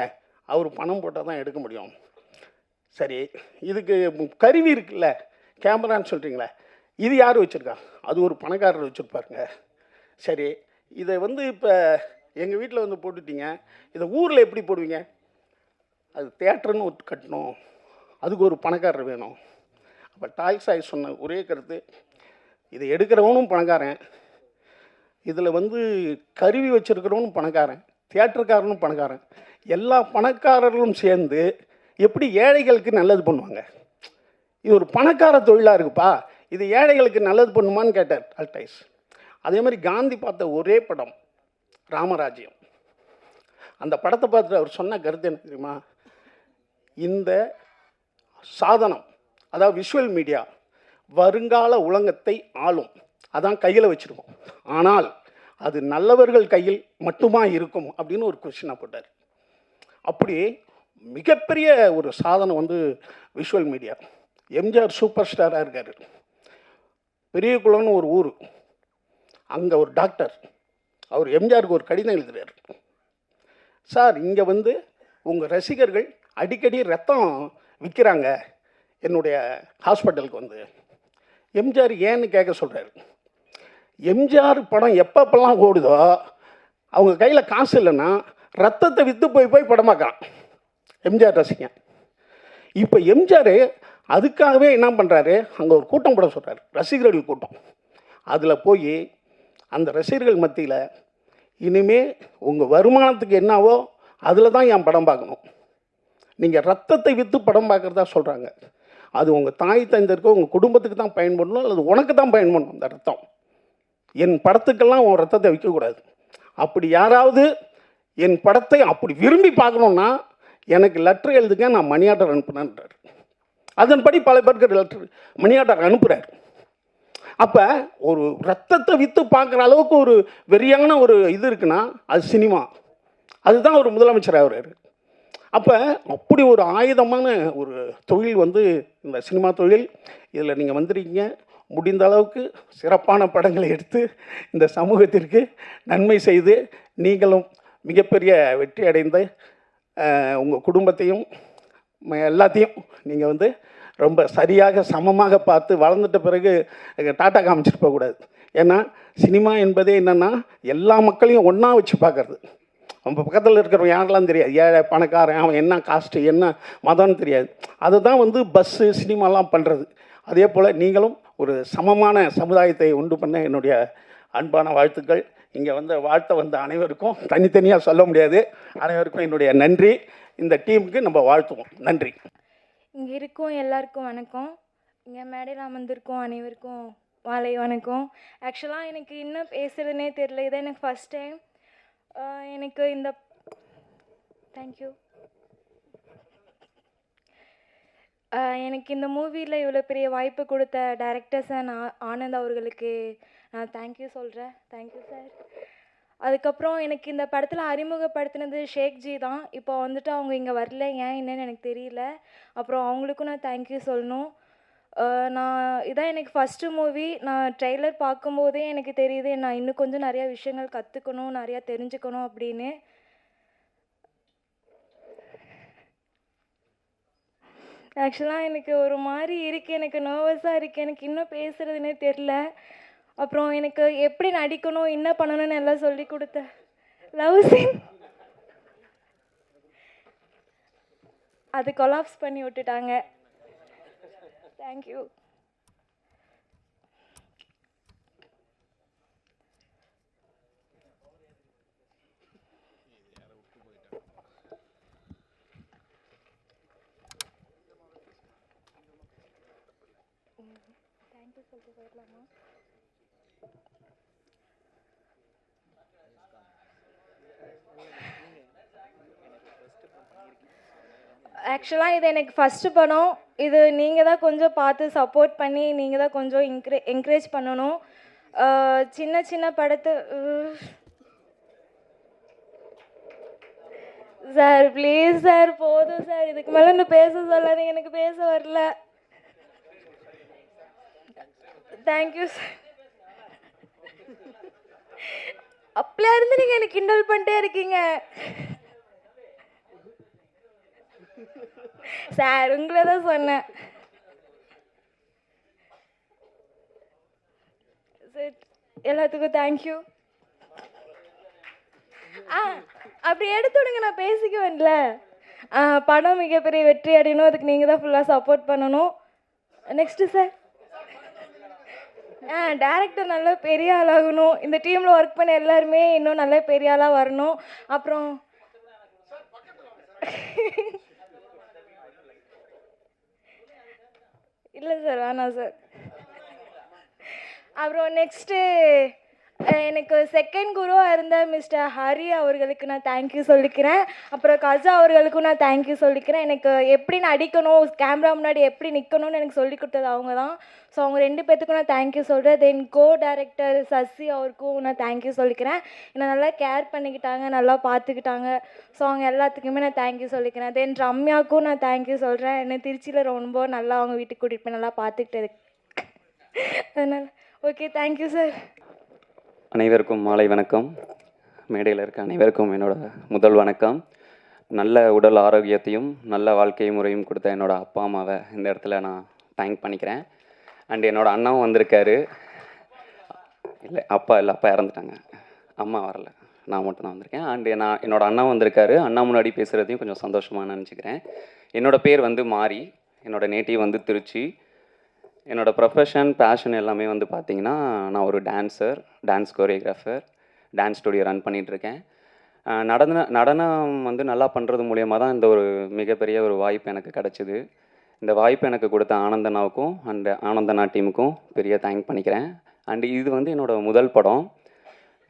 அவர் பணம் போட்டால் தான் எடுக்க முடியும். சரி, இதுக்கு கருவி இருக்குல்ல, கேமரான்னு சொல்கிறீங்களே, இது யார் வச்சுருக்கா? அது ஒரு பணக்காரர் வச்சுருப்பாருங்க. சரி, இதை வந்து இப்போ எங்கள் வீட்டில் வந்து போட்டுட்டீங்க, இதை ஊரில் எப்படி போடுவீங்க? அது தேட்டருன்னு ஒரு கட்டணும், அதுக்கு ஒரு பணக்காரர் வேணும். அப்போ டால்ஸ்டாய் சொன்ன ஒரே கருத்து, இதை எடுக்கிறவனும் பணக்காரன், இதில் வந்து கருவி வச்சுருக்கிறவனும் பணக்காரன், தியேட்டருக்காரனும் பணக்காரன், எல்லா பணக்காரர்களும் சேர்ந்து எப்படி ஏழைகளுக்கு நல்லது பண்ணுவாங்க? இது ஒரு பணக்கார தொழிலாக இருக்குப்பா, இது ஏழைகளுக்கு நல்லது பண்ணுமான்னு கேட்டார் டால்ஸ்டாய். அதே மாதிரி காந்தி பார்த்த ஒரே படம் ராமராஜ்யம். அந்த படத்தை பார்த்துட்டு அவர் சொன்ன கருத்து என்ன தெரியுமா? இந்த சாதனம், அதாவது விஷுவல் மீடியா, வருங்கால உலகத்தை ஆளும், அதான் கையில் வச்சுருக்கோம், ஆனால் அது நல்லவர்கள் கையில் மட்டுமா இருக்கும் அப்படின்னு ஒரு கொஸ்டினாக போட்டார். அப்படி மிகப்பெரிய ஒரு சாதனம் வந்து விஷுவல் மீடியா. எம்ஜிஆர் சூப்பர் ஸ்டாராக இருக்கார். பெரியகுளம்னு ஒரு ஊர், அங்கே ஒரு டாக்டர் அவர் எம்ஜிஆருக்கு ஒரு கடிதம் எழுதுறாரு. சார், இங்கே வந்து உங்கள் ரசிகர்கள் அடிக்கடி ரத்தம் விற்கிறாங்க என்னுடைய ஹாஸ்பிட்டலுக்கு வந்து. எம்ஜிஆர் ஏன்னு கேட்க சொல்கிறாரு. எம்ஜிஆர் படம் எப்பப்பெல்லாம் ஓடுதோ அவங்க கையில் காசு இல்லைன்னா ரத்தத்தை விற்று போய் படம் பார்க்கலாம் எம்ஜிஆர் ரசிகன். இப்போ எம்ஜிஆர் அதுக்காகவே என்ன பண்ணுறாரு, அங்கே ஒரு கூட்டம் போட சொல்கிறார், ரசிகர்கள் கூட்டம். அதில் போய் அந்த ரசிகர்கள் மத்தியில் இனிமே உங்கள் வருமானத்துக்கு என்னவோ அதில் தான் என் படம் பார்க்கணும், நீங்கள் ரத்தத்தை விற்று படம் பார்க்குறதா சொல்கிறாங்க. அது உங்கள் தாய் தந்தைக்கோ உங்கள் குடும்பத்துக்கு தான் பயன்படணும், அல்லது உனக்கு தான் பயன்படணும் அந்த ரத்தம். என் படத்துக்கெல்லாம் உன் ரத்தத்தை விற்கக்கூடாது. அப்படி யாராவது என் படத்தை அப்படி விரும்பி பார்க்கணுன்னா எனக்கு லெட்டர் எழுதுங்க, நான் மணி ஆர்டர் அனுப்புனேன்றார். அதன்படி பல பேருக்கு லெட்டர் மணி ஆர்டர் அனுப்புகிறார். அப்போ ஒரு ரத்தத்தை விற்று பார்க்குற அளவுக்கு ஒரு வெறியான ஒரு இது இருக்குன்னா அது சினிமா. அதுதான் ஒரு முதலமைச்சர் ஆகிறார். அப்போ அப்படி ஒரு ஆயுதமான ஒரு தொழில் வந்து இந்த சினிமா தொழில். இதில் நீங்கள் வந்திருக்கீங்க, முடிந்த அளவுக்கு சிறப்பான படங்களை எடுத்து இந்த சமூகத்திற்கு நன்மை செய்து நீங்களும் மிகப்பெரிய வெற்றி அடைந்து உங்கள் குடும்பத்தையும் எல்லாத்தையும் நீங்கள் வந்து ரொம்ப சரியாக சமமாக பார்த்து வளர்ந்துட்ட பிறகு டாட்டா காமிச்சிட்டு போகக்கூடாது. ஏன்னா சினிமா என்பதே என்னென்னா எல்லா மக்களையும் ஒன்றா வச்சு பார்க்குறது. நம்ம பக்கத்தில் இருக்கிறவங்க யாரெல்லாம் தெரியாது, ஏழை பணக்காரன், அவன் என்ன காஸ்ட்டு என்ன மதம்னு தெரியாது. அதுதான் வந்து பஸ்ஸு சினிமாலாம் பண்ணுறது. அதே போல் நீங்களும் ஒரு சமமான சமுதாயத்தை உண்டு பண்ண என்னுடைய அன்பான வாழ்த்துக்கள். இங்கே வந்து வாழ்த்த வந்த அனைவருக்கும் தனித்தனியாக சொல்ல முடியாது, அனைவருக்கும் என்னுடைய நன்றி. இந்த டீமுக்கு நம்ம வாழ்த்துவோம். நன்றி. இங்கே இருக்கும் எல்லாருக்கும் வணக்கம். இங்கே மேடையில் அமர்ந்திருக்கோம் அனைவருக்கும் மாலை வணக்கம். ஆக்சுவலாக எனக்கு இன்னும் பேசுகிறதுனே தெரியல, இதான் எனக்கு ஃபஸ்ட் டைம். எனக்கு இந்த தேங்க்யூ. எனக்கு இந்த மூவியில் இவ்வளோ பெரிய வாய்ப்பு கொடுத்த டைரக்டர் சார் ஆனந்த் அவர்களுக்கு நான் தேங்க்யூ சொல்கிறேன். Thank you sir. அதுக்கப்புறம் எனக்கு இந்த படத்தில் அறிமுகப்படுத்தினது ஷேக்ஜி தான். இப்போ வந்துட்டு அவங்க இங்கே வரல, ஏன் என்னன்னு எனக்கு தெரியல. அப்புறம் அவங்களுக்கும் நான் தேங்க்யூ சொல்லணும். இதான் எனக்கு ஃபஸ்ட்டு மூவி. நான் ட்ரெய்லர் பார்க்கும்போதே எனக்கு தெரியுது நான் இன்னும் கொஞ்சம் நிறையா விஷயங்கள் கற்றுக்கணும், நிறையா தெரிஞ்சுக்கணும் அப்படின்னு. ஆக்சுவலாக எனக்கு ஒரு மாதிரி இருக்குது, எனக்கு நர்வஸாக இருக்குது, எனக்கு இன்னும் பேசுகிறதுனே தெரில. அப்புறம் எனக்கு எப்படி நடிக்கணும், என்ன பண்ணணும்னு எல்லாம் சொல்லி கொடுத்த லவ் சீன் அது கொலாப்ஸ் பண்ணி விட்டுட்டாங்க. தேங்க்யூ. தேங்க்யூ சொல்லிட்டு போயிடலாமா? ஆக்சுவலாக இது எனக்கு ஃபஸ்ட்டு படம். இது நீங்கள் தான் கொஞ்சம் பார்த்து சப்போர்ட் பண்ணி நீங்கள் தான் கொஞ்சம் என்கரேஜ் பண்ணணும். சின்ன சின்ன படத்தை சார் ப்ளீஸ் சார், போதும் சார், இதுக்கு மேலே இன்னும் பேச சொல்லாதீங்க, எனக்கு பேச வரல. Thank you sir. அப்படியா இருந்து நீங்கள் எனக்கு கிண்டல் பண்ணிட்டே இருக்கீங்க சார், உங்களை தான் சொன்னேன். எல்லாத்துக்கும் தேங்க்யூ. அப்படி எடுத்து விடுங்க, நான் பேசிக்குவேன்ல. படம் மிகப்பெரிய வெற்றி அடையணும், அதுக்கு நீங்கள் தான் ஃபுல்லாக சப்போர்ட் பண்ணணும். நெக்ஸ்ட்டு சார், டேரக்டர் நல்லா பெரிய ஆளாகணும். இந்த டீமில் ஒர்க் பண்ண எல்லாருமே இன்னும் நல்லா பெரிய ஆளாக வரணும். அப்புறம் இல்லை சார், வேணாம் சார். அப்புறம் நெக்ஸ்ட்டு எனக்கு செகண்ட் குருவாக இருந்த மிஸ்டர் ஹரி அவர்களுக்கு நான் தேங்க்யூ சொல்லிக்கிறேன். அப்புறம் கஜா அவர்களுக்கும் நான் தேங்க்யூ சொல்லிக்கிறேன். எனக்கு எப்படி நடிக்கணும், கேமரா முன்னாடி எப்படி நிற்கணும்னு எனக்கு சொல்லி கொடுத்தது அவங்க தான். ஸோ அவங்க 2 பேர்த்துக்கும் நான் தேங்க்யூ சொல்கிறேன். தென் கோ டைரக்டர் சசி அவருக்கும் நான் தேங்க்யூ சொல்லிக்கிறேன். என்னை நல்லா கேர் பண்ணிக்கிட்டாங்க, நல்லா பார்த்துக்கிட்டாங்க. ஸோ அவங்க எல்லாத்துக்குமே நான் தேங்க்யூ சொல்லிக்கிறேன். தென் ரம்யாவுக்கும் நான் தேங்க்யூ சொல்கிறேன். என்னை திருச்சியில் ரொம்ப நல்லா அவங்க வீட்டுக்கு கூட்டிகிட்டு போய் நல்லா பார்த்துக்கிட்டு அதனால் ஓகே, தேங்க்யூ சார். அனைவருக்கும் மாலை வணக்கம். மேடையில் இருக்க அனைவருக்கும் என்னோட முதல் வணக்கம். நல்ல உடல் ஆரோக்கியத்தையும் நல்ல வாழ்க்கை முறையும் கொடுத்த என்னோட அப்பா அம்மாவை இந்த இடத்துல நான் தேங்க் பண்ணிக்கிறேன். அண்ட் என்னோட அண்ணாவும் வந்திருக்காரு. இல்லை அப்பா இறந்துட்டாங்க, அம்மா வரல, நான் மட்டும் தான் வந்திருக்கேன். அண்டு என்னோட அண்ணா வந்திருக்காரு. அண்ணா முன்னாடி பேசுகிறதையும் கொஞ்சம் சந்தோஷமாக நினச்சிக்கிறேன். என்னோட பேர் வந்து மாரி, என்னோட நேட்டிவ் வந்து திருச்சி. என்னோட ப்ரொஃபஷன் பேஷன் எல்லாமே வந்து பார்த்திங்கன்னா, நான் ஒரு dance choreographer, dance studio run பண்ணிகிட்ருக்கேன். நடனம் வந்து நல்லா பண்ணுறது மூலியமாக தான் இந்த ஒரு மிகப்பெரிய ஒரு வாய்ப்பு எனக்கு கிடச்சிது. இந்த வாய்ப்பு எனக்கு கொடுத்த ஆனந்தனாவுக்கும் அண்ட் ஆனந்தனா டீமுக்கும் பெரிய தேங்க் பண்ணிக்கிறேன். அண்டு இது வந்து என்னோடய முதல் படம்.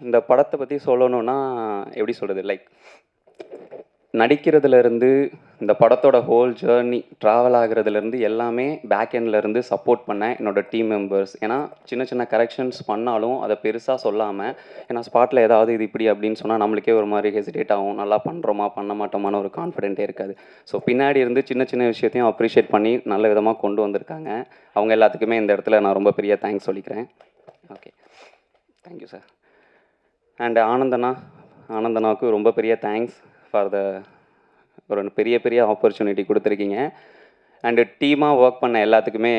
இந்த படத்தை பற்றி சொல்லணுன்னா எப்படி சொல்கிறது, லைக் நடிக்கிறதுலேருந்து இந்த படத்தோட ஹோல் ஜேர்னி ட்ராவல் ஆகிறதுலேருந்து எல்லாமே பேக் எண்ட்லேருந்து சப்போர்ட் பண்ணேன் என்னோடய டீம் மெம்பர்ஸ். ஏன்னா சின்ன சின்ன கரெக்ஷன்ஸ் பண்ணாலும் அதை பெருசாக சொல்லாமல், ஏன்னா ஸ்பாட்டில் ஏதாவது இது இப்படி அப்படின்னு சொன்னால் நம்மளுக்கே ஒரு மாதிரி ஹெசிடேட் ஆகும், நல்லா பண்ணுறோமா பண்ண மாட்டோமான ஒரு கான்ஃபிடென்ட்டே இருக்காது. ஸோ பின்னாடி இருந்து சின்ன சின்ன விஷயத்தையும் அப்ரிஷியேட் பண்ணி நல்ல விதமாக கொண்டு வந்திருக்காங்க. அவங்க எல்லாத்துக்குமே இந்த இடத்துல நான் ரொம்ப பெரிய தேங்க்ஸ் சொல்லிக்கிறேன். Okay, thank you sir. அண்ட் ஆனந்தனாவுக்கு ரொம்ப பெரிய தேங்க்ஸ் ஃபார் ஒரு பெரிய ஆப்பர்ச்சுனிட்டி கொடுத்துருக்கீங்க. அண்டு டீமாக ஒர்க் பண்ண எல்லாத்துக்குமே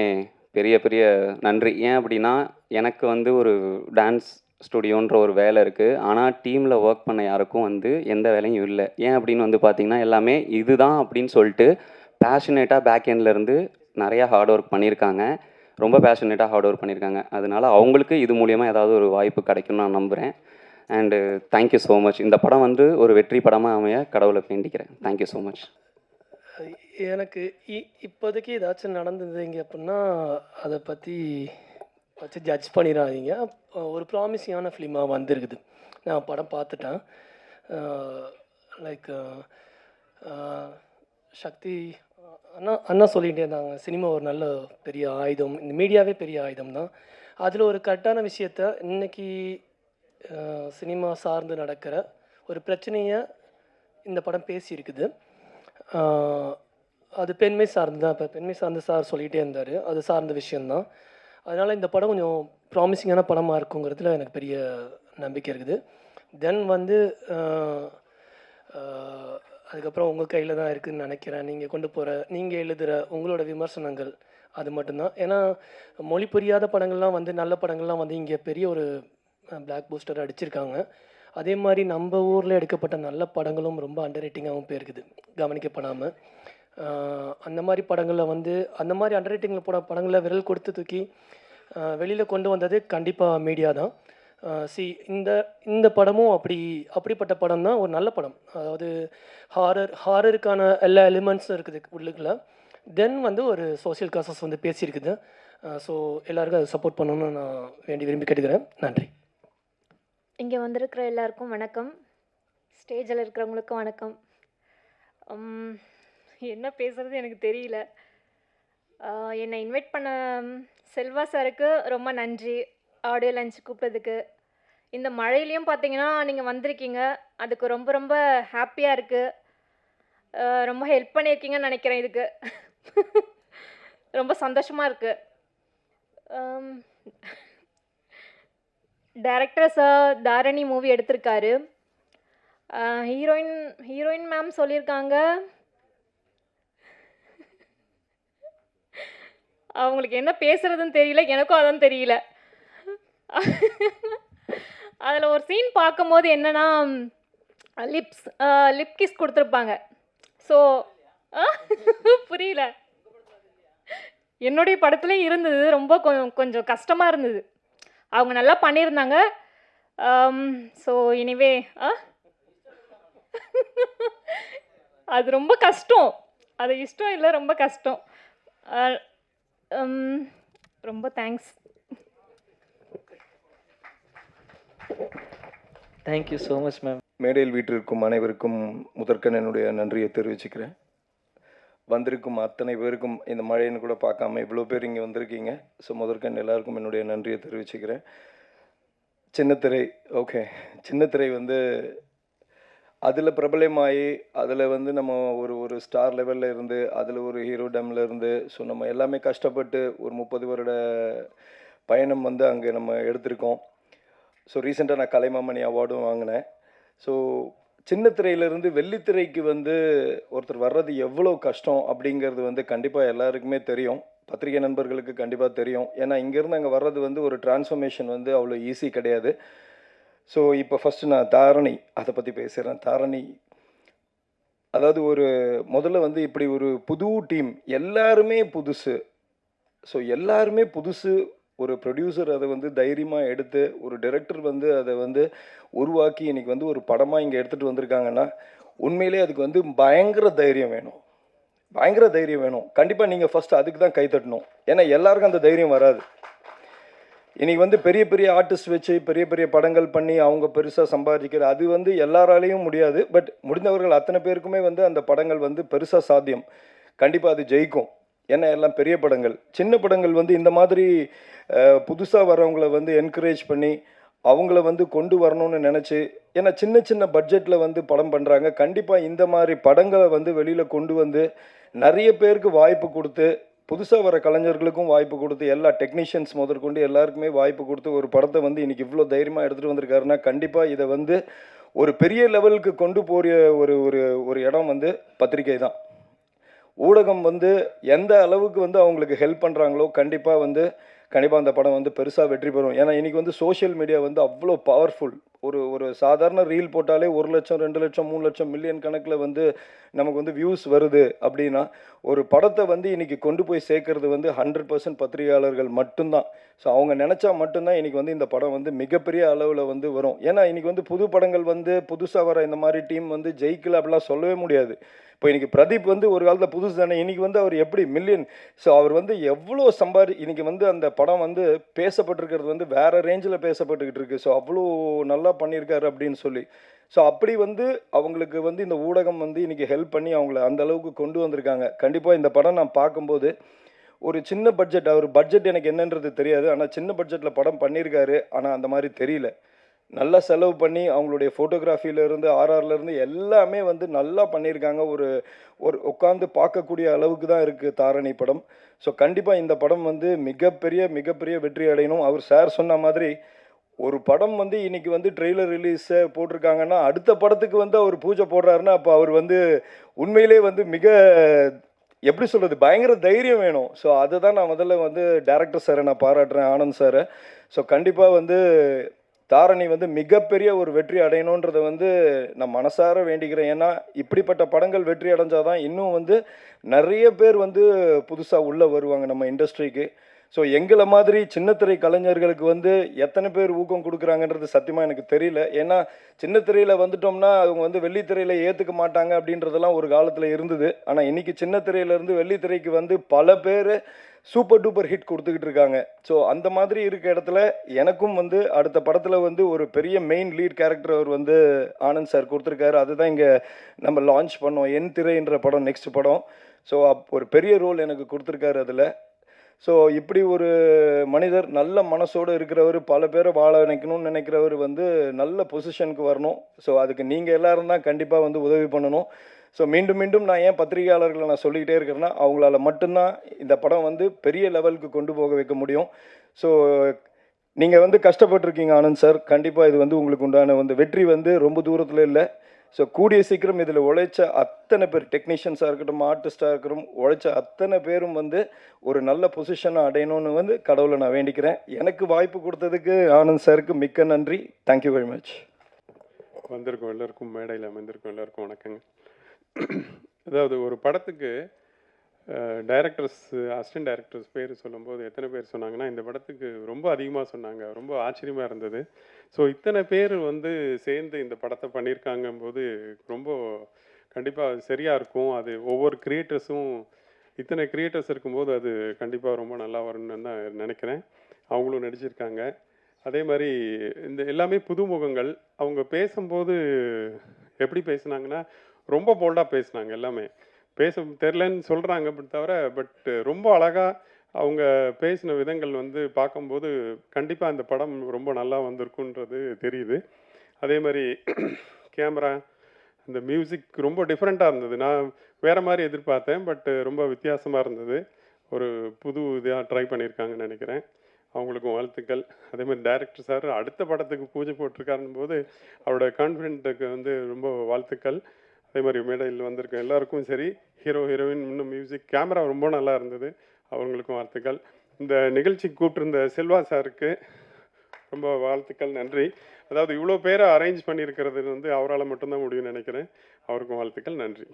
பெரிய நன்றி. ஏன் அப்படின்னா, எனக்கு வந்து ஒரு டான்ஸ் ஸ்டுடியோன்ற ஒரு வேலை இருக்குது. ஆனால் டீமில் ஒர்க் பண்ண யாருக்கும் வந்து எந்த வேலையும் இல்லை. ஏன் அப்படின்னு வந்து பார்த்திங்கன்னா, எல்லாமே இதுதான் அப்படின்னு சொல்லிட்டு பேஷனேட்டாக பேக் எண்ட்லேருந்து நிறையா ஹார்ட் ஒர்க் பண்ணியிருக்காங்க. ரொம்ப பேஷனேட்டாக ஹார்ட் ஒர்க் பண்ணியிருக்காங்க. அதனால அவங்களுக்கு இது மூலியமாக ஏதாவது ஒரு வாய்ப்பு கிடைக்கும்னு நான் நம்புகிறேன். And thank you so much. இந்த படம் வந்து ஒரு வெற்றி படமாக அமைய கடவுளை வேண்டிக்கிறேன். Thank you so much. எனக்கு இப்போதைக்கு ஏதாச்சும் நடந்தது இங்கே அப்படின்னா அதை பற்றி வச்சு ஜட்ஜ் பண்ணிடாதீங்க. ஒரு ப்ராமிசிங்கான ஃபிலிமாக வந்திருக்குது. நான் படம் பார்த்துட்டேன். லைக் சக்தி அண்ணா சொல்லிகிட்டே இருந்தாங்க, சினிமா ஒரு நல்ல பெரிய ஆயுதம், இந்த மீடியாவே பெரிய ஆயுதம் தான். அதில் ஒரு கரெக்டான விஷயத்த இன்றைக்கி சினிமா சார்ந்து நடக்கிற ஒரு பிரச்சனையை இந்த படம் பேசியிருக்குது. அது பெண்மை சார்ந்து தான். இப்போ பெண்மை சார்ந்து சார் சொல்லிகிட்டே இருந்தார், அது சார்ந்த விஷயந்தான். அதனால் இந்த படம் கொஞ்சம் ப்ராமிசிங்கான படமாக இருக்குங்கிறதுல எனக்கு பெரிய நம்பிக்கை இருக்குது. தென் வந்து அதுக்கப்புறம் உங்கள் கையில் தான் இருக்குதுன்னு நினைக்கிறேன். நீங்கள் கொண்டு போகிற, நீங்கள் எழுதுகிற உங்களோட விமர்சனங்கள் அது மட்டும்தான். ஏன்னா மொழி புரியாத படங்கள்லாம் வந்து நல்ல படங்கள்லாம் வந்து இங்கே பெரிய ஒரு பிளாக் பூஸ்டர் அடிச்சிருக்காங்க. அதே மாதிரி நம்ம ஊரில் எடுக்கப்பட்ட நல்ல படங்களும் ரொம்ப அண்டர் ரேட்டிங்காகவும் போயிருக்குது, கவனிக்கப்படாமல். அந்த மாதிரி படங்களில் வந்து அந்த மாதிரி அண்டர் ரேட்டிங்கில் படங்களில் விரல் கொடுத்து தூக்கி வெளியில் கொண்டு வந்தது கண்டிப்பாக மீடியா தான். இந்த படமும் அப்படிப்பட்ட படம் தான், ஒரு நல்ல படம். அதாவது ஹாரருக்கான எல்லா எலிமெண்ட்ஸும் இருக்குது உள்ளுக்குள்ள. தென் வந்து ஒரு சோஷியல் காசஸ் வந்து பேசியிருக்குது. ஸோ எல்லாருக்கும் அதை சப்போர்ட் பண்ணணும்னு நான் விரும்பி கேட்டுக்கிறேன். நன்றி. இங்கே வந்திருக்கிற எல்லாருக்கும் வணக்கம். ஸ்டேஜில் இருக்கிறவங்களுக்கும் வணக்கம். என்ன பேசுகிறது எனக்கு தெரியல. என்னை இன்வைட் பண்ண செல்வா சாருக்கு ரொம்ப நன்றி, ஆடியோ லஞ்ச் கூப்பிட்டதுக்கு. இந்த மழையிலையும் பார்த்தீங்கன்னா நீங்கள் வந்திருக்கீங்க, அதுக்கு ரொம்ப ரொம்ப ஹாப்பியாக இருக்குது. ரொம்ப ஹெல்ப் பண்ணியிருக்கீங்கன்னு நினைக்கிறேன். இதுக்கு ரொம்ப சந்தோஷமாக இருக்குது. டைரக்டர் சார் தாரணி மூவி எடுத்திருக்காரு. ஹீரோயின் மேம் சொல்லியிருக்காங்க, அவங்களுக்கு என்ன பேசுகிறதுன்னு தெரியல, எனக்கும் அதான் தெரியல. அதில் ஒரு சீன் பார்க்கும்போது என்னென்னா, லிப் கிஸ் கொடுத்துருப்பாங்க. ஸோ புரியல, என்னுடைய படத்துலேயும் இருந்தது. ரொம்ப கொஞ்சம் கஷ்டமாக இருந்தது. அவங்க நல்லா பண்ணியிருந்தாங்க. ஸோ எனிவே அது ரொம்ப கஷ்டம், அது இஷ்டம் இல்லை, ரொம்ப கஷ்டம். ரொம்ப thanks. Thank you so much ma'am. மேடையில் வீட்டிற்கும் அனைவருக்கும் முதற்கண் என்னுடைய நன்றியை தெரிவிச்சுக்கிறேன். வந்திருக்கும் அத்தனை பேருக்கும் இந்த மழைன்னு கூட பார்க்காம இவ்வளோ பேர் இங்கே வந்திருக்கீங்க. ஸோ முதற்கண் எல்லாருக்கும் என்னுடைய நன்றியை தெரிவிச்சுக்கிறேன். சின்னத்திரை, ஓகே, சின்னத்திரை வந்து அதில் பிரபலமாகி அதில் வந்து நம்ம ஒரு ஸ்டார் லெவலில் இருந்து அதில் ஒரு ஹீரோடமில் இருந்து ஸோ நம்ம எல்லாமே கஷ்டப்பட்டு ஒரு 30 வருட பயணம் வந்து அங்கே நம்ம எடுத்திருக்கோம். ஸோ ரீசெண்டாக நான் கலைமாமணி அவார்டும் வாங்கினேன். ஸோ சின்ன திரையிலேருந்து வெள்ளித்திரைக்கு வந்து ஒருத்தர் வர்றது எவ்வளோ கஷ்டம் அப்படிங்கிறது வந்து கண்டிப்பாக எல்லாருக்குமே தெரியும். பத்திரிகை நண்பர்களுக்கு கண்டிப்பாக தெரியும். ஏன்னா இங்கேருந்து அங்கே வர்றது வந்து ஒரு டிரான்ஸ்ஃபர்மேஷன் வந்து அவ்வளோ ஈஸி கிடையாது. ஸோ இப்போ ஃபஸ்ட்டு நான் தாரணி அதை பற்றி பேசுகிறேன். தாரணி அதாவது முதல்ல வந்து இப்படி ஒரு புது டீம், எல்லாருமே புதுசு. ஸோ எல்லாருமே புதுசு. ஒரு ப்ரொடியூசர் அதை வந்து தைரியமாக எடுத்து, ஒரு டைரக்டர் வந்து அதை வந்து உருவாக்கி இன்றைக்கி வந்து ஒரு படமாக இங்கே எடுத்துகிட்டு வந்திருக்காங்கன்னா உண்மையிலே அதுக்கு வந்து பயங்கர தைரியம் வேணும். பயங்கர தைரியம் வேணும். கண்டிப்பாக நீங்கள் ஃபஸ்ட்டு அதுக்கு தான் கைத்தட்டணும். ஏன்னா எல்லாருக்கும் அந்த தைரியம் வராது. இன்றைக்கி வந்து பெரிய பெரிய ஆர்டிஸ்ட் வச்சு பெரிய பெரிய படங்கள் பண்ணி அவங்க பெருசாக சம்பாதிக்கிற அது வந்து எல்லாராலையும் முடியாது. பட் முடிந்தவர்கள் அத்தனை பேருக்குமே வந்து அந்த படங்கள் வந்து பெருசாக சாத்தியம். கண்டிப்பாக அது ஜெயிக்கும். ஏன்னா எல்லாம் பெரிய படங்கள். சின்ன படங்கள் வந்து இந்த மாதிரி புதுசாக வரவங்கள வந்து என்கரேஜ் பண்ணி அவங்கள வந்து கொண்டு வரணும்னு நினச்சி, ஏன்னா சின்ன சின்ன பட்ஜெட்டில் வந்து படம் பண்ணுறாங்க. கண்டிப்பாக இந்த மாதிரி படங்களை வந்து வெளியில் கொண்டு வந்து நிறைய பேருக்கு வாய்ப்பு கொடுத்து, புதுசாக வர கலைஞர்களுக்கும் வாய்ப்பு கொடுத்து, எல்லா டெக்னீஷியன்ஸ் முதற்கொண்டு எல்லாருக்குமே வாய்ப்பு கொடுத்து ஒரு படத்தை வந்து இன்றைக்கி இவ்வளோ தைரியமாக எடுத்துகிட்டு வந்திருக்காருன்னா கண்டிப்பாக இதை வந்து ஒரு பெரிய லெவலுக்கு கொண்டு போகிற ஒரு இடம் வந்து பத்திரிகை தான். ஊடகம் வந்து எந்த அளவுக்கு வந்து அவங்களுக்கு ஹெல்ப் பண்ணுறாங்களோ கண்டிப்பாக அந்த படம் வந்து பெருசாக வெற்றி பெறும். ஏன்னா இன்றைக்கி வந்து சோஷியல் மீடியா வந்து அவ்வளோ பவர்ஃபுல். ஒரு சாதாரண ரீல் போட்டாலே 1 லட்சம் 2 லட்சம் 3 லட்சம் மில்லியன் கணக்கில் வந்து நமக்கு வந்து வியூஸ் வருது அப்படின்னா ஒரு படத்தை வந்து இன்றைக்கி கொண்டு போய் சேர்க்கறது வந்து 100% பத்திரிகையாளர்கள் மட்டும்தான். ஸோ அவங்க நினச்சா மட்டும்தான் இன்றைக்கி வந்து இந்த படம் வந்து மிகப்பெரிய அளவில் வந்து வரும். ஏன்னா இன்றைக்கி வந்து புது படங்கள் வந்து புதுசாக வர இந்த மாதிரி டீம் வந்து ஜெயிக்கல அப்படிலாம் சொல்லவே முடியாது. இப்போ இன்றைக்கி பிரதீப் வந்து ஒரு காலத்தில் புதுசு தானே, இன்றைக்கி வந்து அவர் எப்படி மில்லியன், ஸோ அவர் வந்து எவ்வளோ இன்றைக்கி வந்து அந்த படம் வந்து பேசப்பட்டிருக்கிறது வந்து வேறு ரேஞ்சில் பேசப்பட்டுக்கிட்டு இருக்குது. ஸோ அவ்வளோ நல்லா பண்ணியிருக்காரு அப்படின்னு சொல்லி. ஸோ அப்படி வந்து அவங்களுக்கு வந்து இந்த ஊடகம் வந்து இன்றைக்கி ஹெல்ப் பண்ணி அவங்கள அந்த அளவுக்கு கொண்டு வந்திருக்காங்க. கண்டிப்பாக இந்த படம் நான் பார்க்கும்போது ஒரு சின்ன பட்ஜெட், அவர் பட்ஜெட் எனக்கு என்னன்றது தெரியாது, ஆனால் சின்ன பட்ஜெட்டில் படம் பண்ணியிருக்காரு. ஆனால் அந்த மாதிரி தெரியல. நல்லா செலவு பண்ணி அவங்களுடைய ஃபோட்டோகிராஃபிலேருந்து ஆர்ஆர்லேருந்து எல்லாமே வந்து நல்லா பண்ணியிருக்காங்க. ஒரு உட்காந்து பார்க்கக்கூடிய அளவுக்கு தான் இருக்குது தாரணி படம். ஸோ கண்டிப்பாக இந்த படம் வந்து மிகப்பெரிய வெற்றி அடையணும். அவர் சார் சொன்ன மாதிரி ஒரு படம் வந்து இன்றைக்கி வந்து ட்ரெய்லர் ரிலீஸை போட்டிருக்காங்கன்னா அடுத்த படத்துக்கு வந்து அவர் பூஜை போடுறாருன்னா அப்போ அவர் வந்து உண்மையிலே வந்து எப்படி சொல்கிறது, பயங்கர தைரியம் வேணும். ஸோ அதை தான் நான் முதல்ல வந்து டைரக்டர் சாரை நான் பாராட்டுறேன், ஆனந்த் சாரை. ஸோ கண்டிப்பாக வந்து தாரணி வந்து மிகப்பெரிய ஒரு வெற்றி அடையணுன்றதை வந்து நான் மனசார வேண்டிக்கிறேன். ஏன்னா இப்படிப்பட்ட படங்கள் வெற்றி அடைஞ்சாதான் இன்னும் வந்து நிறைய பேர் வந்து புதுசாக உள்ளே வருவாங்க நம்ம இண்டஸ்ட்ரிக்கு. ஸோ எங்களை மாதிரி சின்னத்திரை கலைஞர்களுக்கு வந்து எத்தனை பேர் ஊக்கம் கொடுக்குறாங்கன்றது சத்தியமாக எனக்கு தெரியல. ஏன்னா சின்னத்திரையில் வந்துட்டோம்னா அவங்க வந்து வெள்ளித்திரையில் ஏற்றுக்க மாட்டாங்க அப்படின்றதெல்லாம் ஒரு காலத்தில் இருந்தது. ஆனால் இன்றைக்கி சின்னத்திரையிலேருந்து வெள்ளித்திரைக்கு வந்து பல பேர் சூப்பர் டூப்பர் ஹிட் கொடுத்துக்கிட்டு இருக்காங்க. ஸோ அந்த மாதிரி இருக்க இடத்துல எனக்கும் வந்து அடுத்த படத்தில் வந்து ஒரு பெரிய மெயின் லீட் கேரக்டர் அவர் வந்து ஆனந்த் சார் கொடுத்துருக்காரு. அதுதான் இங்கே நம்ம லான்ச் பண்ணோம், என் திரைன்ற படம், நெக்ஸ்ட் படம். ஸோ ஒரு பெரிய ரோல் எனக்கு கொடுத்துருக்காரு அதில். ஸோ இப்படி ஒரு மனிதர், நல்ல மனசோடு இருக்கிறவர், பல பேரை வாழ வைக்கணும்னு நினைக்கிறவர் வந்து நல்ல பொசிஷனுக்கு வரணும். ஸோ அதுக்கு நீங்கள் எல்லோரும் தான் கண்டிப்பாக வந்து உதவி பண்ணணும். ஸோ மீண்டும் நான் ஏன் பத்திரிகையாளர்களை நான் சொல்லிக்கிட்டே இருக்கிறேன்னா அவங்களால மட்டும்தான் இந்த படம் வந்து பெரிய லெவலுக்கு கொண்டு போக வைக்க முடியும். ஸோ நீங்கள் வந்து கஷ்டப்பட்டுருக்கீங்க ஆனந்த் சார். கண்டிப்பாக இது வந்து உங்களுக்கு உண்டான வந்து வெற்றி வந்து ரொம்ப தூரத்தில் இல்லை. ஸோ கூடிய சீக்கிரம் இதில் உழைச்ச அத்தனை பேர், டெக்னீஷியன்ஸாக இருக்கட்டும், ஆர்டிஸ்டாக இருக்கட்டும், உழைச்ச அத்தனை பேரும் வந்து ஒரு நல்ல பொசிஷனை அடையணும்னு வந்து கடவுளை நான் வேண்டிக்கிறேன். எனக்கு வாய்ப்பு கொடுத்ததுக்கு ஆனந்த் சாருக்கு மிக்க நன்றி. Thank you very much. வந்திருக்கோம் எல்லாருக்கும், மேடையில் அமைந்திருக்கோம் எல்லாருக்கும் வணக்கங்க. அதாவது ஒரு படத்துக்கு டைரக்டர்ஸ், அசிஸ்டன்ட் டைரக்டர்ஸ் பேர் சொல்லும்போது எத்தனை பேர் சொன்னாங்கன்னா இந்த படத்துக்கு ரொம்ப அதிகமாக சொன்னாங்க. ரொம்ப ஆச்சரியமாக இருந்தது. ஸோ இத்தனை பேர் வந்து சேர்ந்து இந்த படத்தை பண்ணியிருக்காங்கும்போது ரொம்ப கண்டிப்பாக சரியாக இருக்கும். அது ஒவ்வொரு கிரியேட்டர்ஸும், இத்தனை கிரியேட்டர்ஸ் இருக்கும்போது அது கண்டிப்பாக ரொம்ப நல்லா வரும்னு தான் நினைக்கிறேன். அவங்களும் நடிச்சிருக்காங்க. அதே மாதிரி இந்த எல்லாமே புதுமுகங்கள். அவங்க பேசும்போது எப்படி பேசுனாங்கன்னா, ரொம்ப போல்டாக பேசுனாங்க எல்லாமே. பேச தெரிலன்னு சொல்கிறாங்க தவிர, பட் ரொம்ப அழகாக அவங்க பேசின விதங்கள் வந்து பார்க்கும்போது கண்டிப்பாக அந்த படம் ரொம்ப நல்லா வந்திருக்குன்றது தெரியுது. அதே மாதிரி கேமரா, அந்த மியூசிக் ரொம்ப டிஃப்ரெண்ட்டாக இருந்தது. நான் வேறு மாதிரி எதிர்பார்த்தேன், பட் ரொம்ப வித்தியாசமாக இருந்தது. ஒரு புது இதாக ட்ரை பண்ணியிருக்காங்கன்னு நினைக்கிறேன். அவங்களுக்கும் வாழ்த்துக்கள். அதே மாதிரி டைரக்டர் சார் அடுத்த படத்துக்கு பூஜை போட்டிருக்காருன்னும் போது அவரோட கான்ஃபிடென்ட்டுக்கு வந்து ரொம்ப வாழ்த்துக்கள். அதே மாதிரி மேடையில் வந்திருக்க எல்லாருக்கும் சரி, ஹீரோ ஹீரோயின், இன்னும் மியூசிக், கேமரா ரொம்ப நல்லா இருந்தது. அவங்களுக்கும் வாழ்த்துக்கள். இந்த நிகழ்ச்சிக்கு கூப்பிட்டிருந்த செல்வா சாருக்கு ரொம்ப வாழ்த்துக்கள், நன்றி. அதாவது இவ்வளோ பேரை அரேஞ்ச் பண்ணியிருக்கிறது வந்து அவரால் மட்டும்தான் முடியும்னு நினைக்கிறேன். அவருக்கும் வாழ்த்துக்கள், நன்றி.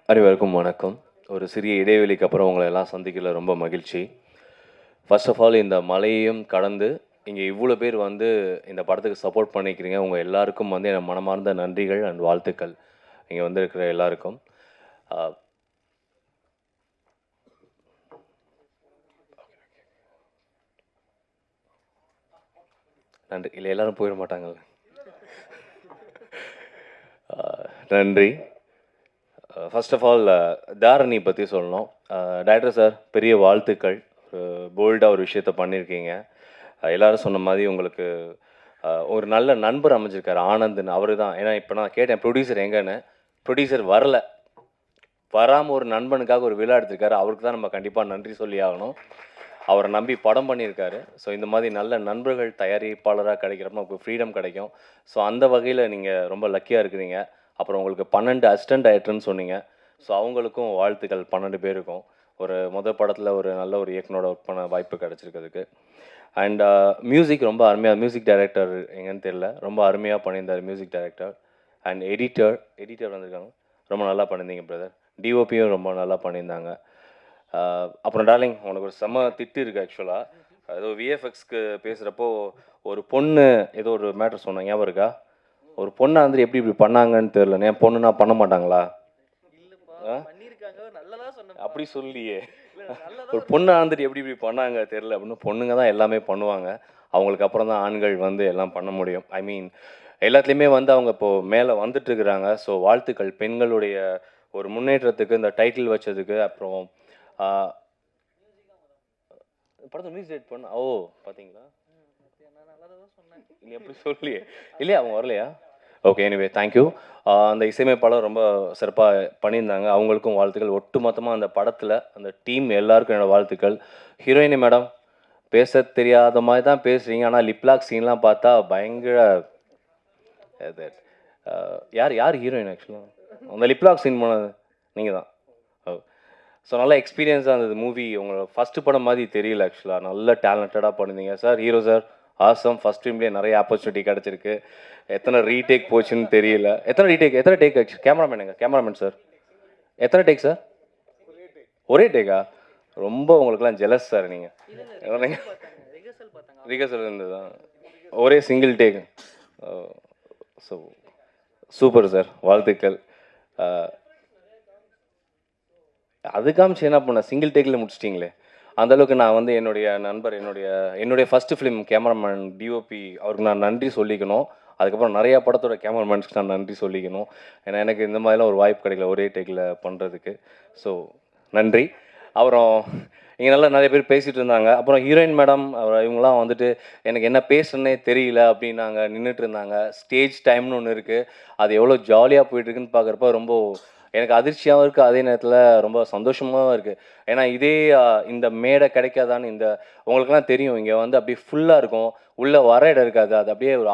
அனைவருக்கும் வணக்கம். ஒரு சிறிய இடைவெளிக்கு அப்புறம் உங்களை எல்லாம் சந்திக்கல ரொம்ப மகிழ்ச்சி. ஃபர்ஸ்ட் ஆஃப் ஆல் இந்த மலையையும் கடந்து இங்கே இவ்வளோ பேர் வந்து இந்த படத்துக்கு சப்போர்ட் பண்ணிக்கிறீங்க. உங்கள் எல்லாருக்கும் வந்து என் மனமார்ந்த நன்றிகள் அண்ட் வாழ்த்துக்கள். இங்கே வந்திருக்கிற எல்லாருக்கும் நன்றி. இல்லை எல்லாரும் போயிட மாட்டாங்கல்ல. நன்றி. ஃபர்ஸ்ட் ஆஃப் ஆல் தாரணி பற்றி சொல்லணும். டைரக்டர் சார் பெரிய வாழ்த்துக்கள். போல்டாக ஒரு விஷயத்த பண்ணியிருக்கீங்க. எல்லோரும் சொன்ன மாதிரி உங்களுக்கு ஒரு நல்ல நண்பர் அமைஞ்சிருக்காரு ஆனந்த்னு. அவர் தான். ஏன்னா இப்போ நான் கேட்டேன் ப்ரொடியூசர் எங்கன்னு, ப்ரொடியூசர் வரல. வராமல் ஒரு நண்பனுக்காக ஒரு விழா எடுத்திருக்காரு. அவருக்கு தான் நம்ம கண்டிப்பாக நன்றி சொல்லி ஆகணும். அவரை நம்பி படம் பண்ணியிருக்காரு. ஸோ இந்த மாதிரி நல்ல நண்பர்கள் தயாரிப்பாளராக கிடைக்கிறப்ப நமக்கு ஃப்ரீடம் கிடைக்கும். ஸோ அந்த வகையில் நீங்கள் ரொம்ப லக்கியாக இருக்கிறீங்க. அப்புறம் உங்களுக்கு 12 அசிஸ்டன்ட் டைரக்டர்னு சொன்னீங்க. ஸோ அவங்களுக்கும் வாழ்த்துக்கள் 12 பேருக்கும். ஒரு முதல் படத்தில் ஒரு நல்ல ஒரு இயக்குனரோட ஒர்க் பண்ண வாய்ப்பு கிடச்சிருக்கிறதுக்கு. அண்ட் மியூசிக் ரொம்ப அருமையாக, மியூசிக் டைரக்டர் எங்கன்னு தெரியல, ரொம்ப அருமையாக பண்ணியிருந்தார் மியூசிக் டைரக்டர். அண்ட் எடிட்டர் வந்திருக்காங்க, ரொம்ப நல்லா பண்ணியிருந்தீங்க பிரதர். டிஓபியும் ரொம்ப நல்லா பண்ணியிருந்தாங்க. அப்புறம் டார்லிங், உனக்கு ஒரு செம்ம திட்டு இருக்குது ஆக்சுவலாக. ஏதோ விஎஃப்எக்ஸ்க்கு பேசுகிறப்போ ஒரு பொண்ணு ஏதோ ஒரு மேட்ரு சொன்னாங்க, ஞாபகம் இருக்கா? ஒரு பொண்ணை வந்து எப்படி இப்படி பண்ணாங்கன்னு தெரியல. ஏன் பொண்ணுனா பண்ண மாட்டாங்களா? அப்படி சொல்லியே, ஒரு பொண்ணை வந்துட்டு எப்படி இப்படி பண்ணாங்க தெரியல அப்படின்னு. பொண்ணுங்க தான் எல்லாமே பண்ணுவாங்க. அவங்களுக்கு அப்புறம் தான் ஆண்கள் வந்து எல்லாம் பண்ண முடியும். ஐ மீன் எல்லாத்துலேயுமே வந்து அவங்க இப்போது மேலே வந்துட்டு இருக்கிறாங்க. ஸோ வாழ்த்துக்கள் பெண்களுடைய ஒரு முன்னேற்றத்துக்கு, இந்த டைட்டில் வச்சதுக்கு. அப்புறம் படத்தை மியூசிக் டைரக்ட் பண்ண பார்த்தீங்களா? இல்லை எப்படி சொல்லியே, இல்லையா அவங்க வரலையா? Okay, anyway thank you. அந்த இசையமைப்பாளர் ரொம்ப சிறப்பாக பண்ணியிருந்தாங்க. அவங்களுக்கும் வாழ்த்துக்கள். ஒட்டுமொத்தமாக அந்த படத்தில் அந்த டீம் எல்லாருக்கும் என்னோடய வாழ்த்துக்கள். ஹீரோயினி மேடம், பேச தெரியாத மாதிரி தான் பேசுகிறீங்க, ஆனால் லிப்லாக் சீன்லாம் பார்த்தா பயங்கர யார் ஹீரோயின் ஆக்சுவலாக? அந்த லிப்லாக் சீன் போனது நீங்கள் தான். ஸோ நல்லா எக்ஸ்பீரியன்ஸாக இருந்தது மூவி. உங்களோட ஃபஸ்ட்டு படம் மாதிரி தெரியல ஆக்சுவலாக. நல்ல டேலண்டடாக பண்ணியிருந்தீங்க sir. Hero sir awesome. First டைம்லேயே நிறைய ஆப்பர்ச்சுனிட்டி கிடச்சிருக்கு. எத்தனை ரீடேக் போச்சுன்னு தெரியல. எத்தனை டேக் ஆக்சுவலி? கேமராமேன் சார் எத்தனை டேக் சார்? ஒரே டேக்கா? ரொம்ப உங்களுக்குலாம் ஜெலஸ் சார். நீங்கள் ரிகர்சல் இருந்ததா? ஒரே single take. So super sir, வாழ்த்துக்கள். அது காமிச்சு என்ன பண்ண, சிங்கிள் டேக்கில் முடிச்சிட்டிங்களே. அந்தளவுக்கு நான் வந்து என்னுடைய நண்பர், என்னுடைய ஃபஸ்ட்டு ஃபிலிம் கேமராமேன் டிஓபி, அவருக்கு நான் நன்றி சொல்லிக்கணும். அதுக்கப்புறம் நிறையா படத்தோட கேமராமேன்ஸ்க்கு நான் நன்றி சொல்லிக்கணும். ஏன்னா எனக்கு இந்த மாதிரிலாம் ஒரு வாய்ப்பு கிடைக்கல ஒரே டேக்கில் பண்ணுறதுக்கு. ஸோ நன்றி. அப்புறம் இங்கே நல்லா நிறைய பேர் பேசிகிட்டு இருந்தாங்க. அப்புறம் ஹீரோயின் மேடம் இவங்களாம் வந்துட்டு எனக்கு என்ன பேசுன்னே தெரியல அப்படின்னாங்க, நின்றுட்டு இருந்தாங்க. ஸ்டேஜ் டைம்னு ஒன்று இருக்குது, அது எவ்வளோ ஜாலியாக போயிட்டுருக்குன்னு பார்க்குறப்ப ரொம்ப எனக்கு அதிர்ச்சியாகவும் இருக்குது, அதே நேரத்தில் ரொம்ப சந்தோஷமாகவும் இருக்குது. ஏன்னா இதே இந்த மேடை கிடைக்காதான்னு, இந்த உங்களுக்குலாம் தெரியும், இங்கே வந்து அப்படியே ஃபுல்லாக இருக்கும், உள்ளே வர இடம் இருக்காது. அது அப்படியே ஒரு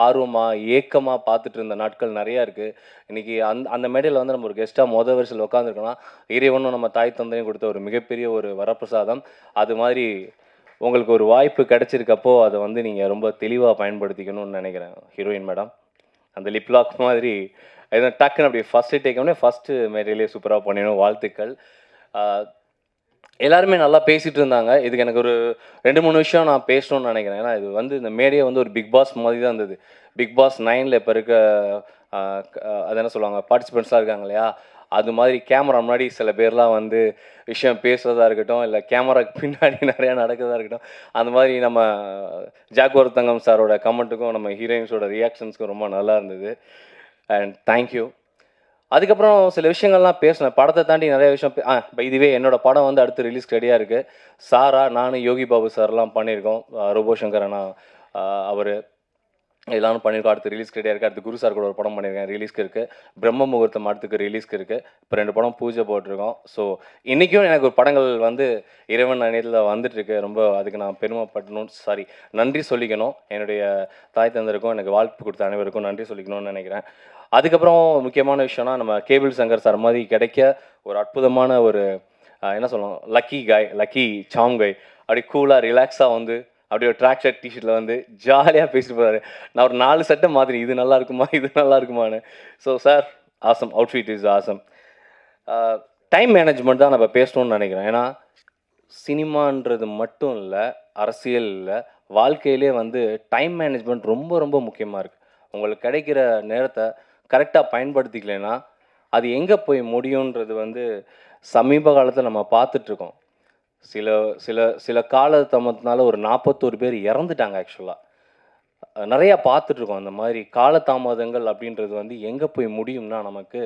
ஆர்வமாக ஏக்கமாக பார்த்துட்டு இருந்த நாட்கள் நிறையா இருக்குது. இன்றைக்கி அந்த மேடையில் வந்து நம்ம ஒரு கெஸ்ட்டாக மொதல் வரிசையில் உட்காந்துருக்கோன்னா இறைவனும் நம்ம தாய் தந்தையும் கொடுத்த ஒரு மிகப்பெரிய ஒரு வரப்பிரசாதம். அது மாதிரி உங்களுக்கு ஒரு வாய்ப்பு கிடைச்சிருக்கப்போ அதை வந்து நீங்கள் ரொம்ப தெளிவாக பயன்படுத்திக்கணும்னு நினைக்கிறேன் ஹீரோயின் மேடம். அந்த லிப்லாக் மாதிரி எதுவும் டக்குன்னு அப்படி ஃபஸ்ட்டு டேக்கோடனே ஃபஸ்ட்டு மேடையிலே சூப்பராக பண்ணிடணும். வாழ்த்துக்கள். எல்லாருமே நல்லா பேசிகிட்டு இருந்தாங்க. இதுக்கு எனக்கு ஒரு 2-3 விஷயம் நான் பேசணும்னு நினைக்கிறேன். ஏன்னா இது வந்து இந்த மேடையை வந்து ஒரு பிக் பாஸ் மாதிரி தான் இருந்தது. பிக் பாஸ் 9ல் இப்போ இருக்க அது என்ன சொல்லுவாங்க, பார்ட்டிசிபெண்ட்ஸ்லாம் இருக்காங்க இல்லையா, அது மாதிரி கேமரா முன்னாடி சில பேர்லாம் வந்து விஷயம் பேசுகிறதா இருக்கட்டும், இல்லை கேமராக்கு பின்னாடி நிறையா நடக்கிறதா இருக்கட்டும், அந்த மாதிரி நம்ம ஜாக்குவர் தங்கம் சாரோட கமெண்ட்டுக்கும் நம்ம ஹீரோயின்ஸோட ரியாக்ஷன்ஸ்க்கும் ரொம்ப நல்லா இருந்தது. And thank you. அதுக்கப்புறம் சில விஷயங்கள்லாம் பேசினேன். படத்தை தாண்டி நிறைய விஷயம் இதுவே என்னோட படம் வந்து அடுத்து ரிலீஸ் ரெடியாக இருக்குது. சாரா, நான், யோகி பாபு சார்லாம் பண்ணியிருக்கோம். ரோபோ சங்கர் அண்ணா அவர் எல்லாரும் பண்ணியிருக்கோம். அடுத்து ரிலீஸ் ரெடியாக இருக்குது. அடுத்து குரு சார் கூட ஒரு படம் பண்ணியிருக்கேன், ரிலீஸ்க்கு இருக்குது. பிரம்ம முகூர்த்தம் அடுத்துக்கு ரிலீஸ்க்கு இருக்குது. இப்போ 2 படம் பூஜை போட்டிருக்கோம். ஸோ இன்றைக்கும் எனக்கு ஒரு படங்கள் வந்து இறைவன் நேரத்தில் வந்துட்டுருக்கு. ரொம்ப அதுக்கு நான் பெருமைப்படணும், நன்றி சொல்லிக்கணும். என்னுடைய தாய் தந்தருக்கும் எனக்கு வாழ்த்து கொடுத்த அனைவருக்கும் நன்றி சொல்லிக்கணும்னு நினைக்கிறேன். அதுக்கப்புறம் முக்கியமான விஷயம்னா, நம்ம கேபிள் சங்கர் சார் மாதிரி கிடைக்க ஒரு அற்புதமான ஒரு என்ன சொல்லணும், லக்கி சாம் கை. அப்படி கூலாக ரிலாக்ஸாக வந்து அப்படி ஒரு ட்ராக் ஷர்ட் டிஷர்ட்டில் வந்து ஜாலியாக பேசிட்டு போகிறாரு. நான் ஒரு 4 சட்டை மாதிரி இது நல்லா இருக்குமா இது நல்லா இருக்குமான்னு. So sir awesome, outfit is awesome. Time management தான் நம்ம பேசணும்னு நினைக்கிறேன். ஏன்னா சினிமான்றது மட்டும் இல்லை, அரசியல் இல்லை, வாழ்க்கையிலே வந்து டைம் மேனேஜ்மெண்ட் ரொம்ப ரொம்ப முக்கியமாக இருக்குது. உங்களுக்கு கிடைக்கிற நேரத்தை கரெக்டாக பயன்படுத்திக்கலைன்னா அது எங்கே போய் முடியுன்றது வந்து சமீப காலத்தில் நம்ம பார்த்துட்ருக்கோம். சில சில சில காலதாமதத்தினால ஒரு 41 பேர் இறந்துட்டாங்க. ஆக்சுவலாக நிறையா பார்த்துட்ருக்கோம். அந்த மாதிரி காலதாமதங்கள் அப்படின்றது வந்து எங்கே போய் முடியும்னா நமக்கு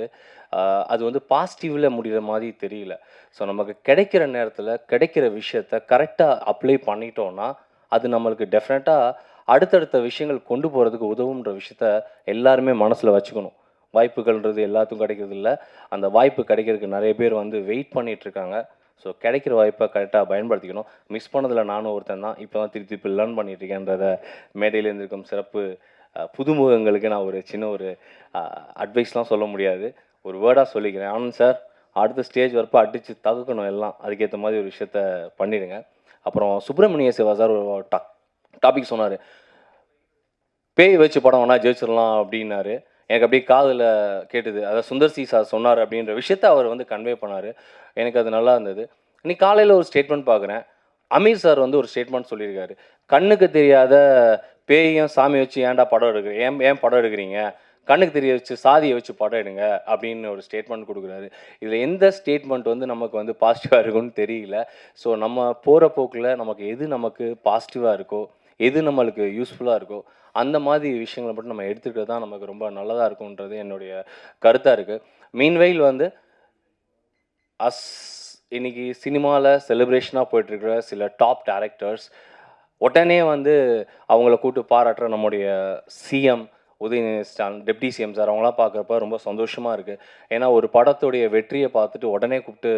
அது வந்து பாசிட்டிவில் முடிகிற மாதிரி தெரியல. ஸோ நமக்கு கிடைக்கிற நேரத்தில் கிடைக்கிற விஷயத்த கரெக்டாக அப்ளை பண்ணிட்டோன்னா அது நம்மளுக்கு டெஃபினட்டாக அடுத்தடுத்த விஷயங்கள் கொண்டு போகிறதுக்கு உதவுன்ற விஷயத்த எல்லாருமே மனசில் வச்சுக்கணும். வாய்ப்புகள்ன்றது எல்லாத்துக்கும் கிடைக்கிறது இல்லை. அந்த வாய்ப்பு கிடைக்கிறதுக்கு நிறைய பேர் வந்து வெயிட் பண்ணிகிட்ருக்காங்க. ஸோ கிடைக்கிற வாய்ப்பை கரெக்டாக பயன்படுத்திக்கணும். மிஸ் பண்ணதில் நானும் ஒருத்தன் தான். இப்போ தான் திருப்பி லேர்ன் பண்ணிகிட்ருக்கேன்றத மேடையில் இருந்திருக்கும் சிறப்பு புதுமுகங்களுக்கு நான் ஒரு சின்ன ஒரு அட்வைஸ்லாம் சொல்ல முடியாது, ஒரு வேர்டாக சொல்லிக்கிறேன். ஆனந்த் சார் அடுத்த ஸ்டேஜ் வரப்போ அடித்து தகுக்கணும் எல்லாம். அதுக்கேற்ற மாதிரி ஒரு விஷயத்த பண்ணிடுங்க. அப்புறம் சுப்பிரமணிய சிவா சார் ஒரு டாபிக் சொன்னார், பேய் வச்சு படம் வேணா ஜெயிச்சிடலாம் அப்படின்னாரு. எனக்கு அப்படியே காதில் கேட்டுது. அதாவது சுந்தர் சி சார் சொன்னார் அப்படின்ற விஷயத்த அவர் வந்து கன்வே பண்ணார். எனக்கு அது நல்லா இருந்தது. இன்னைக்கு காலையில் ஒரு ஸ்டேட்மெண்ட் பார்க்குறேன். அமீர் சார் வந்து ஒரு ஸ்டேட்மெண்ட் சொல்லியிருக்காரு. கண்ணுக்கு தெரியாத பேயையும் சாமி வச்சு ஏன்டா படம் எடுக்கிறீங்க, ஏன் படம் எடுக்கிறீங்க, கண்ணுக்கு தெரிய வச்சு சாதியை வச்சு படம் எடுங்க அப்படின்னு ஒரு ஸ்டேட்மெண்ட் கொடுக்குறாரு. இதில் எந்த ஸ்டேட்மெண்ட் வந்து நமக்கு வந்து பாசிட்டிவாக இருக்குன்னு தெரியல. ஸோ நம்ம போகிற போக்கில் நமக்கு பாசிட்டிவாக இருக்கோ, எது நம்மளுக்கு யூஸ்ஃபுல்லாக இருக்கோ அந்த மாதிரி விஷயங்களை மட்டும் நம்ம எடுத்துக்கிட்டு தான் நமக்கு ரொம்ப நல்லதாக இருக்கும்ன்றது என்னுடைய கருத்தாக இருக்குது. மீன்வெயில் வந்து இன்னைக்கு சினிமாவில் செலிப்ரேஷனாக போயிட்டுருக்கிற சில டாப் டேரக்டர்ஸ் உடனே வந்து அவங்கள கூப்பிட்டு பாராட்டுற நம்முடைய CM Udhayanidhi Stalin, deputy CM sir, அவங்களாம் பார்க்குறப்ப ரொம்ப சந்தோஷமாக இருக்குது. ஏன்னா ஒரு படத்துடைய வெற்றியை பார்த்துட்டு உடனே கூப்பிட்டு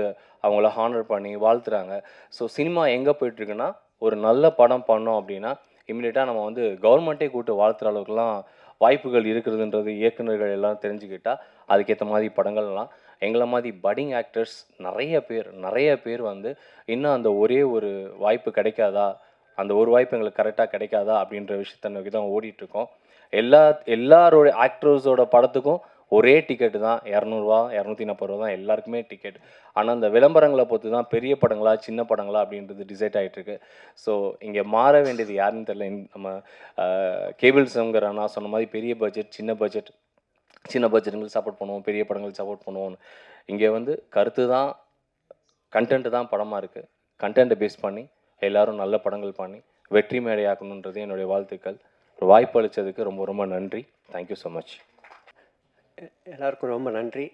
அவங்கள ஹானர் பண்ணி வாழ்த்துறாங்க. ஸோ சினிமா எங்கே போயிட்டுருக்குன்னா, ஒரு நல்ல படம் பண்ணோம் அப்படின்னா இம்மிடியட்டாக நம்ம வந்து கவர்மெண்ட்டே கூப்பிட்டு வாழ்த்துற அளவுக்குலாம் வாய்ப்புகள் இருக்கிறதுன்றது இயக்குநர்கள் எல்லாம் தெரிஞ்சுக்கிட்டால் அதுக்கேற்ற மாதிரி படங்கள்லாம் எங்களை மாதிரி பட்டிங் ஆக்டர்ஸ் நிறைய பேர் வந்து இன்னும் அந்த ஒரே ஒரு வாய்ப்பு கிடைக்காதா, அந்த ஒரு வாய்ப்பு எங்களுக்கு கரெக்டாக கிடைக்காதா அப்படின்ற விஷயத்தை நோக்கி தான் ஓடிட்டுருக்கோம். எல்லாரோட ஆக்டர்ஸோட படத்துக்கும் ஒரே டிக்கெட்டு தான், 200 240 தான் எல்லாருக்குமே டிக்கெட். ஆனால் அந்த விளம்பரங்களை பொறுத்து தான் பெரிய படங்களா சின்ன படங்களா அப்படின்றது டிசைட் ஆகிட்டுருக்கு. ஸோ இங்கே மாற வேண்டியது யாருன்னு தெரியல. நம்ம கேபிள் சங்கர் அண்ணா சொன்ன மாதிரி பெரிய பட்ஜெட் சின்ன பட்ஜெட்டுங்களுக்கு சப்போர்ட் பண்ணுவோம், பெரிய படங்களுக்கு சப்போர்ட் பண்ணுவோம்னு. இங்கே வந்து கருத்து தான், கண்டென்ட்டு தான் படமாக இருக்குது. கண்டென்ட்டை பேஸ் பண்ணி எல்லோரும் நல்ல படங்கள் பண்ணி வெற்றி மேடையாக்கணுன்றது என்னுடைய வாழ்த்துக்கள். ஒரு வாய்ப்பு அளித்ததுக்கு ரொம்ப ரொம்ப நன்றி. Thank you so much. எல்லாருக்கும் ரொம்ப நன்றி.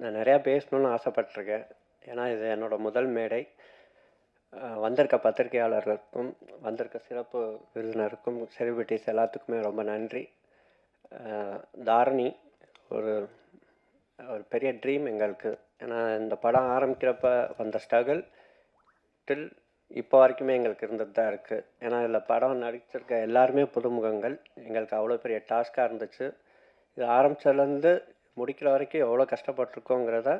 நான் நிறையா பேசணுன்னு ஆசைப்பட்டிருக்கேன். ஏன்னா இது என்னோடய முதல் மேடை. வந்திருக்க பத்திரிகையாளர்களுக்கும் வந்திருக்க சிறப்பு விருந்தினருக்கும் செலிபிரிட்டிஸ் எல்லாத்துக்குமே ரொம்ப நன்றி. தாரணி ஒரு பெரிய ட்ரீம் எங்களுக்கு. ஏன்னா இந்த படம் ஆரம்பிக்கிறப்ப வந்த ஸ்ட்ரகிள் டில் இப்போ வரைக்குமே எங்களுக்கு இருந்துட்டு தான் இருக்குது. ஏன்னா இதில் படம் நடிச்சிருக்க எல்லாருமே புதுமுகங்கள். எங்களுக்கு அவ்வளோ பெரிய டாஸ்காக இருந்துச்சு. இது ஆரம்பித்ததுலேருந்து முடிக்கிற வரைக்கும் எவ்வளோ கஷ்டப்பட்டிருக்கோங்கிறத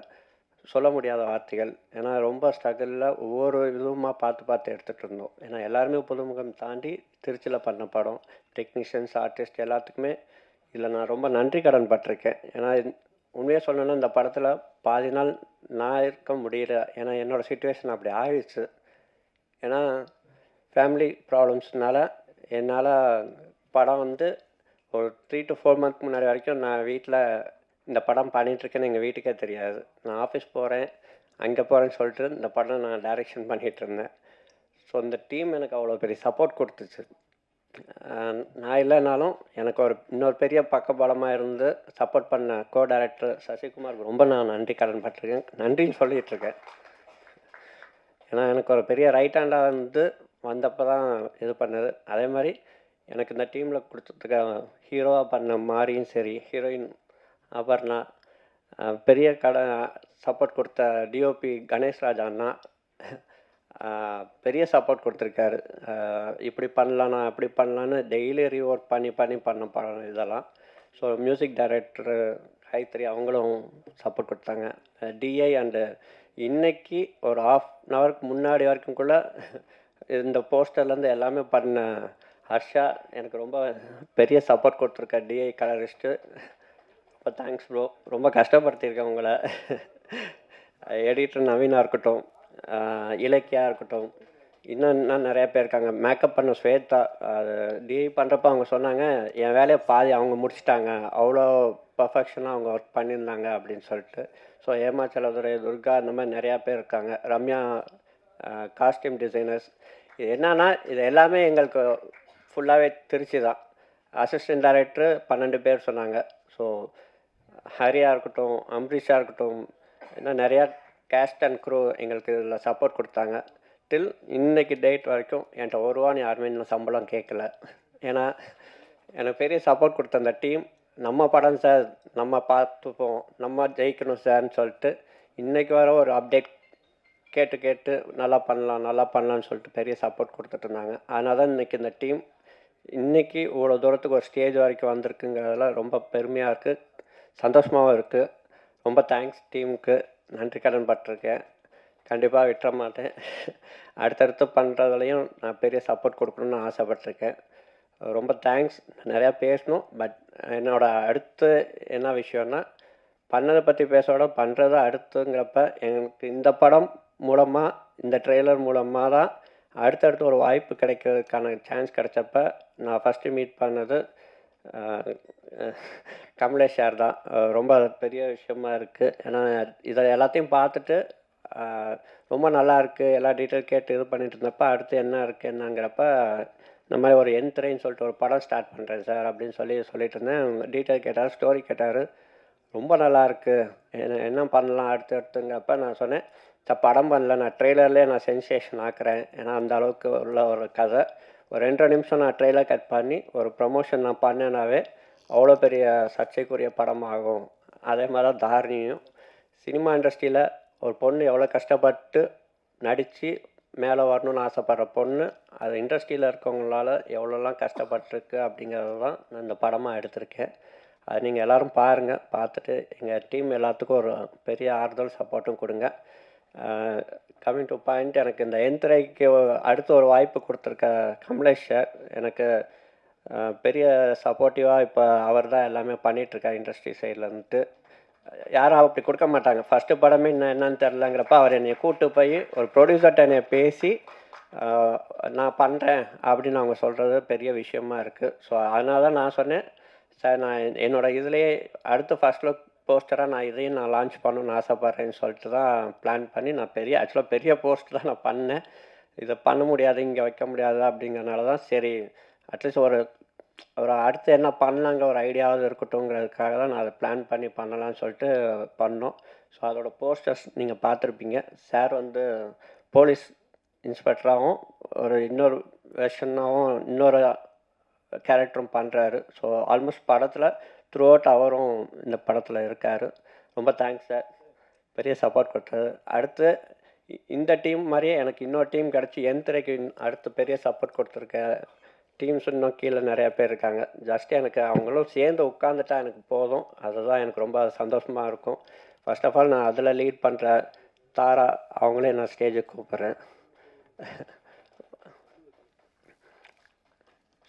சொல்ல முடியாத வார்த்தைகள். ஏன்னா ரொம்ப ஸ்ட்ரகிளில் ஒவ்வொரு இதுவுமாக பார்த்து எடுத்துகிட்டு இருந்தோம். ஏன்னா எல்லாருமே புதுமுகம் தாண்டி திருச்சியில் பண்ண படம், டெக்னீஷியன்ஸ், ஆர்டிஸ்ட் எல்லாத்துக்குமே இதில் நான் ரொம்ப நன்றி கடன் பட்டிருக்கேன். ஏன்னா உண்மையாக சொல்லணுன்னா இந்த படத்தில் பாதி நாள் நான் இருக்க முடியல. ஏன்னா என்னோடய சுச்சுவேஷன் அப்படி ஆயிடுச்சு. ஏன்னா ஃபேமிலி ப்ராப்ளம்ஸ்னால என்னால் படம் வந்து ஒரு 3 to 4 மந்த்க்கு முன்னாடி வரைக்கும் நான் வீட்டில் இந்த படம் பண்ணிகிட்ருக்கேன்னு எங்கள் வீட்டுக்கே தெரியாது. நான் ஆஃபீஸ் போகிறேன், அங்கே போகிறேன்னு சொல்லிட்டு இந்த படம் நான் டைரக்ஷன் பண்ணிகிட்ருந்தேன். ஸோ இந்த டீம் எனக்கு அவ்வளோ பெரிய சப்போர்ட் கொடுத்துச்சு. நான் இல்லைனாலும் எனக்கு இன்னொரு பெரிய பக்கபலமாக இருந்து சப்போர்ட் பண்ண டைரக்டர் சசிகுமாருக்கு ரொம்ப நான் நன்றி கடன் பட்டிருக்கேன். நன்றின்னு சொல்லிகிட்ருக்கேன். ஏன்னா எனக்கு ஒரு பெரிய ரைட் ஹேண்டாக வந்தப்போ தான் இது பண்ணது. அதே மாதிரி எனக்கு இந்த டீமில் கொடுத்ததுக்கு ஹீரோவாக பண்ண மாரியும் சரி, ஹீரோயின் அபர்ணா, பெரிய சப்போர்ட் கொடுத்த டிஓபி கணேஷ்ராஜ் அண்ணா பெரிய சப்போர்ட் கொடுத்துருக்காரு. இப்படி பண்ணலான்னா அப்படி பண்ணலான்னு டெய்லி ரீஒர்க் பண்ணி பண்ண படம் இதெல்லாம். ஸோ மியூசிக் டைரக்டர் ஹைத்ரி அவங்களும் சப்போர்ட் கொடுத்தாங்க. டிஐ அண்டு இன்னைக்கு ஒரு ஹாஃப் முன்னாடி வரைக்கும்குள்ளே இந்த போஸ்டர்லேருந்து எல்லாமே பண்ண ஹர்ஷா எனக்கு ரொம்ப பெரிய சப்போர்ட் கொடுத்துருக்க டிஐ கலரிஸ்ட்டு. ரொம்ப தேங்க்ஸ் ப்ரோ. ரொம்ப கஷ்டப்படுத்தியிருக்கேன் உங்களை. எடிட்டர் நவீனாக இருக்கட்டும், இலக்கியா இருக்கட்டும், இன்னும் நிறையா பேர் இருக்காங்க. மேக்கப் பண்ண ஸ்வேதா, அது டிஐ பண்ணுறப்ப அவங்க சொன்னாங்க என் வேலையை பாதி அவங்க முடிச்சிட்டாங்க, அவ்வளோ பர்ஃபெக்ஷனாக அவங்க ஒர்க் பண்ணியிருந்தாங்க அப்படின்னு சொல்லிட்டு. ஸோ ஏமாச்சலதுரை, துர்கா, இந்த மாதிரி நிறையா பேர் இருக்காங்க. Ramya costume designers. இது என்னன்னா இது எல்லாமே எங்களுக்கு ஃபுல்லாகவே திருச்சி தான். அசிஸ்டன்ட் டைரக்டர் 12 பேர் சொன்னாங்க. ஸோ ஹரியா இருக்கட்டும், அம்பரீஷா இருக்கட்டும், இன்னும் நிறையா கேஸ்ட் அண்ட் க்ரூ எங்களுக்கு இதில் சப்போர்ட் கொடுத்தாங்க. டில் இன்னைக்கு டேட் வரைக்கும் என்கிட்ட ஒரு ரூபான்னு யாருமே இன்னும் சம்பளம் கேட்கல. ஏன்னா எனக்கு பெரிய சப்போர்ட் கொடுத்த அந்த டீம் நம்ம படம் சார், நம்ம பார்த்துப்போம், நம்ம ஜெயிக்கணும் சார்ன்னு சொல்லிட்டு இன்றைக்கி வர ஒரு அப்டேட் கேட்டு நல்லா பண்ணலான்னு சொல்லிட்டு பெரிய சப்போர்ட் கொடுத்துட்டு இருந்தாங்க. அதனால தான் இன்றைக்கி இந்த டீம் இன்றைக்கி இவ்வளோ தூரத்துக்கு ஒரு ஸ்டேஜ் வரைக்கும் வந்திருக்குங்கிறதுல ரொம்ப பெருமையாக இருக்குது, சந்தோஷமாகவும் இருக்குது. ரொம்ப தேங்க்ஸ் டீமுக்கு, நன்றி கடன் பட்டிருக்கேன். கண்டிப்பாக விட்டுற மாட்டேன். அடுத்தடுத்து பண்ணுறதுலையும் நான் பெரிய சப்போர்ட் கொடுக்கணுன்னு ஆசைப்பட்டிருக்கேன். ரொம்ப தேங்க்ஸ். நிறையா பேசணும். பட் அடுத்து என்ன விஷயம்னா, பண்ணதை பற்றி பேசோட பண்ணுறது அடுத்துங்கிறப்ப எனக்கு இந்த படம் மூலமாக, இந்த ட்ரெய்லர் மூலமாக தான் அடுத்தடுத்து ஒரு வாய்ப்பு கிடைக்கிறதுக்கான சான்ஸ் கிடைச்சப்ப நான் ஃபஸ்ட்டு மீட் பண்ணது கமலேஷ் சார் தான். ரொம்ப பெரிய விஷயமா இருக்குது. ஏன்னா இதை எல்லாத்தையும் பார்த்துட்டு ரொம்ப நல்லா இருக்குது, எல்லா டீட்டெயில் கேட்டு இது பண்ணிட்டு இருந்தப்போ அடுத்து என்ன இருக்குது என்னங்கிறப்ப இந்த மாதிரி ஒரு என்த்ரைன்னு சொல்லிட்டு ஒரு படம் ஸ்டார்ட் பண்ணுறேன் சார் அப்படின்னு சொல்லிட்டு இருந்தேன். டீட்டெயில் கேட்டார், ஸ்டோரி கேட்டார். ரொம்ப நல்லா இருக்குது, என்ன பண்ணலாம் அடுத்தடுத்துங்கிறப்ப நான் சொன்னேன் சார் படம் பண்ணல, நான் ட்ரெய்லர்லேயே நான் சென்சேஷன் ஆக்குறேன். ஏன்னா அந்த அளவுக்கு உள்ள ஒரு கதை. ஒரு 2 நிமிஷம் நான் ட்ரெய்லர் கட் பண்ணி ஒரு ப்ரமோஷன் நான் பண்ணேனாவே அவ்வளோ பெரிய சர்ச்சைக்குரிய படமாகும். அதே மாதிரி தான் தாரணியும். சினிமா இண்டஸ்ட்ரியில் ஒரு பொண்ணு எவ்வளோ கஷ்டப்பட்டு நடித்து மேலே வரணும்னு ஆசைப்படுற பொண்ணு, அது இண்டஸ்ட்ரியில் இருக்கவங்களால எவ்வளோலாம் கஷ்டப்பட்டுருக்கு அப்படிங்கிறது தான் நான் இந்த படமாக எடுத்திருக்கேன். அது நீங்கள் எல்லோரும் பாருங்கள். பார்த்துட்டு எங்கள் டீம் எல்லாத்துக்கும் ஒரு பெரிய ஆறுதல் சப்போர்ட்டும் கொடுங்க. கம்மிங் டு பாயிண்ட், எனக்கு இந்த எந்திரைக்கு அடுத்து ஒரு வாய்ப்பு கொடுத்துருக்க கமலேஷ் சார் எனக்கு பெரிய சப்போர்ட்டிவாக இப்போ அவர் தான் எல்லாமே பண்ணிகிட்ருக்கார் இண்டஸ்ட்ரி சைட்லேருந்து. யாரும் அப்படி கொடுக்க மாட்டாங்க. ஃபஸ்ட்டு படமே என்னன்னு தெரிலங்கிறப்ப அவர் என்னை கூப்பிட்டு போய் ஒரு ப்ரொடியூசர்கிட்ட என்னை பேசி நான் பண்ணுறேன் அப்படின்னு அவங்க சொல்கிறது பெரிய விஷயமா இருக்குது. ஸோ அதனால தான் நான் சொன்னேன் சார், நான் என்னோடய இதுலேயே அடுத்து ஃபஸ்ட் லுக் போஸ்டராக நான் இதையும் நான் லான்ச் பண்ணணும்னு ஆசைப்பட்றேன்னு சொல்லிட்டு தான் பிளான் பண்ணி நான் ஆக்சுவலாக பெரிய போஸ்ட் தான் நான் பண்ணேன். இதை பண்ண முடியாது, இங்கே வைக்க முடியாது அப்படிங்கிறனால தான் சரி அட்லீஸ்ட் ஒரு அடுத்து என்ன பண்ணலாங்க ஒரு ஐடியாவது இருக்கட்டும்ங்கிறதுக்காக தான் நான் அதை பிளான் பண்ணி பண்ணலான்னு சொல்லிட்டு பண்ணோம். ஸோ அதோடய போஸ்டர்ஸ் நீங்கள் பார்த்துருப்பீங்க. சார் போலீஸ் இன்ஸ்பெக்டராகவும் இன்னொரு வெர்ஷனாகவும் இன்னொரு கேரக்டரும் பண்ணுறாரு. ஸோ ஆல்மோஸ்ட் படத்தில் த்ரூ அவுட் அவரும் இந்த படத்தில் இருக்கார். ரொம்ப தேங்க்ஸ் சார், பெரிய சப்போர்ட் கொடுத்தது. அடுத்து இந்த டீம் மாதிரியே எனக்கு இன்னொரு டீம் கிடச்சி எந்திரைக்கு அடுத்து பெரிய சப்போர்ட் கொடுத்துருக்க டீம்ஸ் இன்னும் கீழே நிறையா பேர் இருக்காங்க. ஜஸ்ட் எனக்கு அவங்களும் சேர்ந்து உட்காந்துட்டா எனக்கு போதும். அதுதான் எனக்கு ரொம்ப சந்தோஷமாக இருக்கும். ஃபர்ஸ்ட் ஆஃப் ஆல் நான் அதில் லீட் பண்ணுற தாரா அவங்களே நான் ஸ்டேஜுக்கு கூப்பிட்றேன்.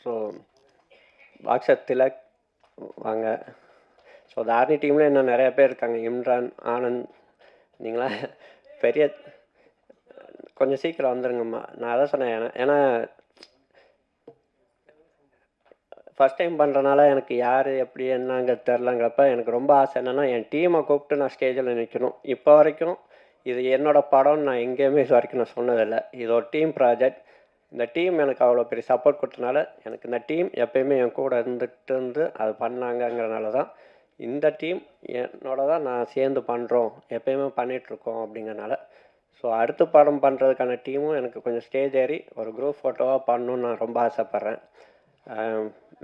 ஸோ பாக்ஸர் திலக் வாங்க. ஸோ தாரணி டீமில் இன்னும் நிறையா பேர் இருக்காங்க. இம்ரான், ஆனந்த், நீங்களாம் பெரிய கொஞ்சம் சீக்கிரம் வந்துடுங்கம்மா. நான் அதான் சொன்னேன். ஏன்னா ஃபஸ்ட் டைம் பண்ணுறனால எனக்கு யார் எப்படி என்னங்க தெரிலங்கிறப்ப எனக்கு ரொம்ப ஆசை என்னென்னா என் டீமை கூப்பிட்டு நான் ஸ்டேஜில் நிற்கணும். இப்போ வரைக்கும் இது என்னோடய படம்னு நான் எங்கேயுமே இது வரைக்கும் நான் சொன்னதில்லை. இது ஒரு டீம் ப்ராஜெக்ட். இந்த டீம் எனக்கு அவ்வளோ பெரிய சப்போர்ட் கொடுத்தனால எனக்கு இந்த டீம் எப்போயுமே என் கூட இருந்து அது பண்ணாங்கங்கிறனால தான் இந்த டீம் என்னோட தான் நான் சேர்ந்து பண்ணுறோம், எப்போயுமே பண்ணிகிட்ருக்கோம் அப்படிங்கிறனால. ஸோ அடுத்த படம் பண்ணுறதுக்கான டீமும் எனக்கு கொஞ்சம் ஸ்டேஜ் ஏறி ஒரு குரூப் ஃபோட்டோவாக பண்ணணுன்னு நான் ரொம்ப ஆசைப்பட்றேன்.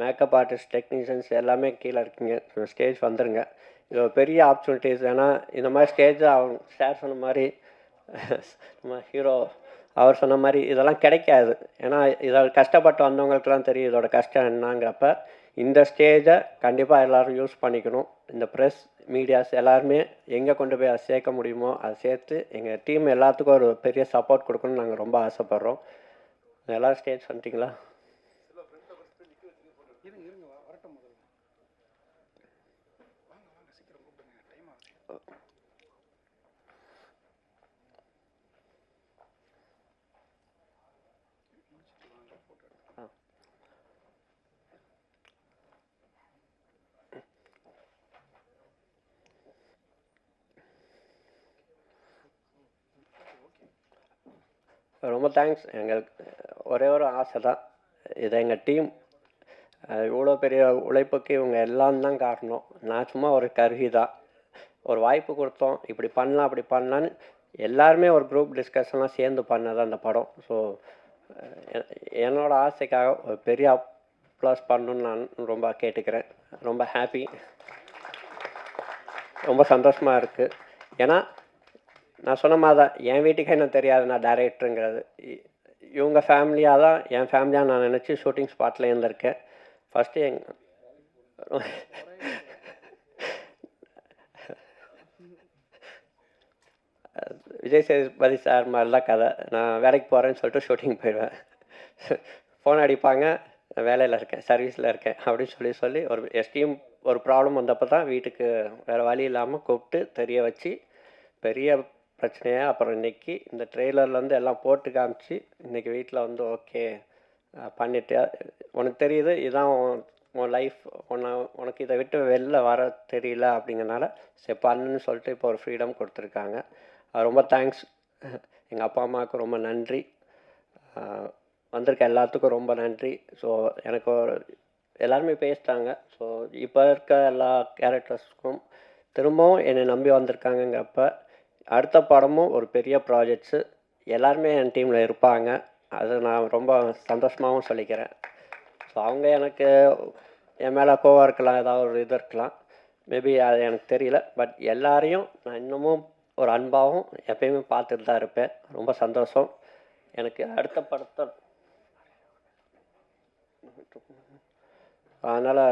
மேக்கப் ஆர்டிஸ்ட், டெக்னீஷியன்ஸ் எல்லாமே கீழே இருக்கீங்க, ஸ்டேஜ் வந்துடுங்க. இது ஒரு பெரிய ஆப்பர்ச்சுனிட்டிஸ். ஏன்னா இந்த மாதிரி ஸ்டேஜ் அவங்க சார் சொன்ன மாதிரி நம்ம ஹீரோ அவர் சொன்ன மாதிரி இதெல்லாம் கிடைக்காது. ஏன்னா இதை கஷ்டப்பட்டு வந்தவங்களுக்குலாம் தெரியும் இதோட கஷ்டம் என்னங்கிறப்ப இந்த ஸ்டேஜை கண்டிப்பாக எல்லோரும் யூஸ் பண்ணிக்கணும். இந்த ப்ரெஸ் மீடியாஸ் எல்லாருமே எங்கே கொண்டு போய் அதை சேர்க்க முடியுமோ அதை சேர்த்து எங்கள் டீம் எல்லாத்துக்கும் ஒரு பெரிய சப்போர்ட் கொடுக்கணும்னு நாங்கள் ரொம்ப ஆசைப்பட்றோம். எல்லோரும் ஸ்டேஜ் வந்துட்டிங்களா? ரொம்ப தேங்க்ஸ். எங்களுக்கு ஒரே ஒரு ஆசை தான், இதை எங்கள் டீம் இவ்வளோ பெரிய உழைப்புக்கு இவங்க எல்லாம் தான் காரணம். நான் சும்மா ஒரு கருவி தான். ஒரு வாய்ப்பு கொடுத்தோம், இப்படி பண்ணலாம் அப்படி பண்ணலான்னு எல்லாருமே ஒரு குரூப் டிஸ்கஷன்லாம் சேர்ந்து பண்ணதான் அந்த படம். ஸோ என்னோடய ஆசைக்காக ஒரு பெரிய அப்ளாஸ் பண்ணணுன்னு நான் ரொம்ப கேட்டுக்கிறேன். ரொம்ப ஹாப்பி, ரொம்ப சந்தோஷமாக இருக்குது. ஏன்னா நான் சொன்ன மாதிரி தான் என் வீட்டுக்கே எனக்கு தெரியாது நான் டைரக்டருங்கிறது. இவங்க ஃபேமிலியாக தான் என் ஃபேமிலியாக நான் நினச்சி ஷூட்டிங் ஸ்பாட்டில் இருந்திருக்கேன். ஃபஸ்ட்டு விஜய் சேதுபதி சார் மாதிரிலாம் கதை. நான் வேலைக்கு போகிறேன்னு சொல்லிட்டு ஷூட்டிங் போயிடுவேன். ஃபோன் அடிப்பாங்க, வேலையில் இருக்கேன், சர்வீஸில் இருக்கேன் அப்படின்னு சொல்லி ஒரு எஸ்டிஎம் ஒரு ப்ராப்ளம் வந்தப்போ தான் வீட்டுக்கு வேறு வழி இல்லாமல் கூப்பிட்டு தெரிய வச்சு பெரிய பிரச்சனையாக அப்புறம் இன்றைக்கி இந்த ட்ரெய்லர்லேருந்து எல்லாம் போட்டு காமிச்சு இன்றைக்கி வீட்டில் வந்து ஓகே பண்ணிட்டு உனக்கு தெரியுது இதான் உன் லைஃப், உனக்கு இதை விட்டு வெளில வர தெரியல அப்படிங்கிறனால சரி பண்ணுன்னு சொல்லிட்டு இப்போ ஒரு ஃப்ரீடம் கொடுத்துருக்காங்க. ரொம்ப தேங்க்ஸ். எங்கள் அப்பா அம்மாவுக்கு ரொம்ப நன்றி, வந்திருக்க எல்லாத்துக்கும் ரொம்ப நன்றி. ஸோ எனக்கு எல்லாருமே பேசிட்டாங்க. ஸோ இப்போ இருக்க எல்லா கேரக்டர்ஸ்க்கும் திரும்பவும் என்னை நம்பி வந்திருக்காங்கங்கிறப்ப அடுத்த படமும் ஒரு பெரிய ப்ராஜெக்ட்ஸு எல்லாருமே என் டீமில் இருப்பாங்க. அது நான் ரொம்ப சந்தோஷமாகவும் சொல்லிக்கிறேன். ஸோ அவங்க எனக்கு என் மேலே கோவம் இருக்கலாம், ஏதாவது ஒரு இது இருக்கலாம், மேபி அது எனக்கு தெரியல. பட் எல்லாரையும் நான் இன்னமும் ஒரு அன்பாகவும் எப்பயுமே பார்த்துட்டு தான் இருப்பேன். ரொம்ப சந்தோஷம். எனக்கு அடுத்த படத்தை அதனால்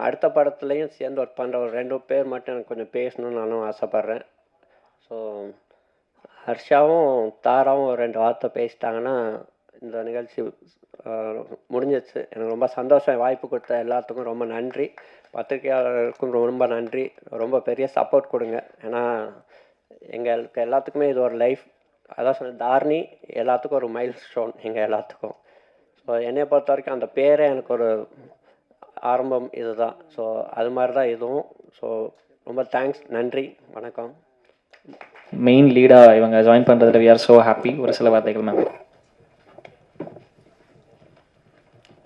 அடுத்த படத்துலேயும் சேர்ந்து ஒர்க் பண்ணுற ஒரு 2 பேர் மட்டும் எனக்கு கொஞ்சம் பேசணும்னு நானும் ஆசைப்பட்றேன். ஸோ ஹர்ஷாவும் தாராவும் ஒரு 2 வார்த்தை பேசிட்டாங்கன்னா இந்த நிகழ்ச்சி முடிஞ்சிச்சு. எனக்கு ரொம்ப சந்தோஷம். வாய்ப்பு கொடுத்த எல்லாத்துக்கும் ரொம்ப நன்றி. பத்திரிகையாளர்களுக்கும் ரொம்ப நன்றி. ரொம்ப பெரிய சப்போர்ட் கொடுங்க. ஏன்னா எங்களுக்கு எல்லாத்துக்குமே இது ஒரு லைஃப். அதான் சொன்ன தாரணி எல்லாத்துக்கும் ஒரு மைல் ஸ்டோன் எங்கள் எல்லாத்துக்கும். ஸோ என்னை பொறுத்த வரைக்கும் அந்த பேரே எனக்கு ஒரு ஆரம்பம் இதுதான். ஸோ அது மாதிரி தான் இதுவும். ஸோ ரொம்ப தேங்க்ஸ், நன்றி, வணக்கம். மெயின் லீடாக இவங்க ஜாயின் பண்ணுறதுல வி ஆர் ஸோ ஹாப்பி. ஒரு சில வார்த்தைகள் மேம்.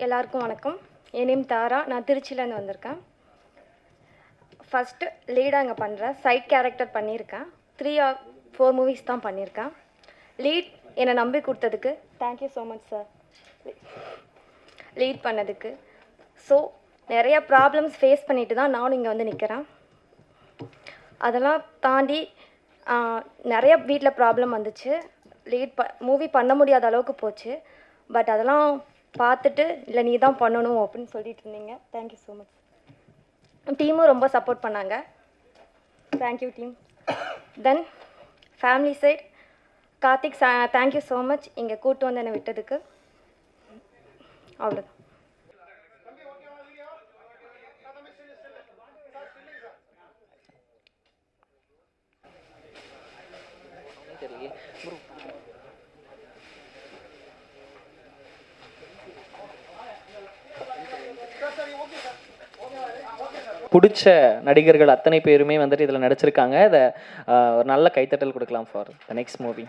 எல்லாருக்கும் வணக்கம். என் நேம் தாரா. நான் திருச்சியிலேருந்து வந்திருக்கேன். ஃபஸ்ட்டு லீடாக இங்கே பண்ணுறேன். சைட் கேரக்டர் பண்ணியிருக்கேன். 3 or 4 மூவிஸ் தான் பண்ணியிருக்கேன். லீட் என்னை நம்பி கொடுத்ததுக்கு thank you so much sir. Lead பண்ணதுக்கு. ஸோ நிறைய ப்ராப்ளம்ஸ் ஃபேஸ் பண்ணிட்டு தான் நானும் இங்கே வந்து நிற்கிறேன். அதெல்லாம் தாண்டி நிறைய வீட்டில் ப்ராப்ளம் வந்துச்சு. மூவி பண்ண முடியாத அளவுக்கு போச்சு. பட் அதெல்லாம் பார்த்துட்டு இல்லை நீ தான் பண்ணணும் அப்படின்னு சொல்லிட்டு இருந்தீங்க. Thank you so much. டீமும் ரொம்ப சப்போர்ட் பண்ணாங்க. Thank you team. Then family side Karthik thank you so much இங்கே கூட்டு வந்து என்னை விட்டதுக்கு. அவ்வளோதான். பிடிச்ச நடிகர்கள் அத்தனை பேருமே வந்துட்டு இதில் நடிச்சிருக்காங்க. இதை ஒரு நல்ல கைத்தட்டல் கொடுக்கலாம் ஃபார் த நெக்ஸ்ட் மூவி.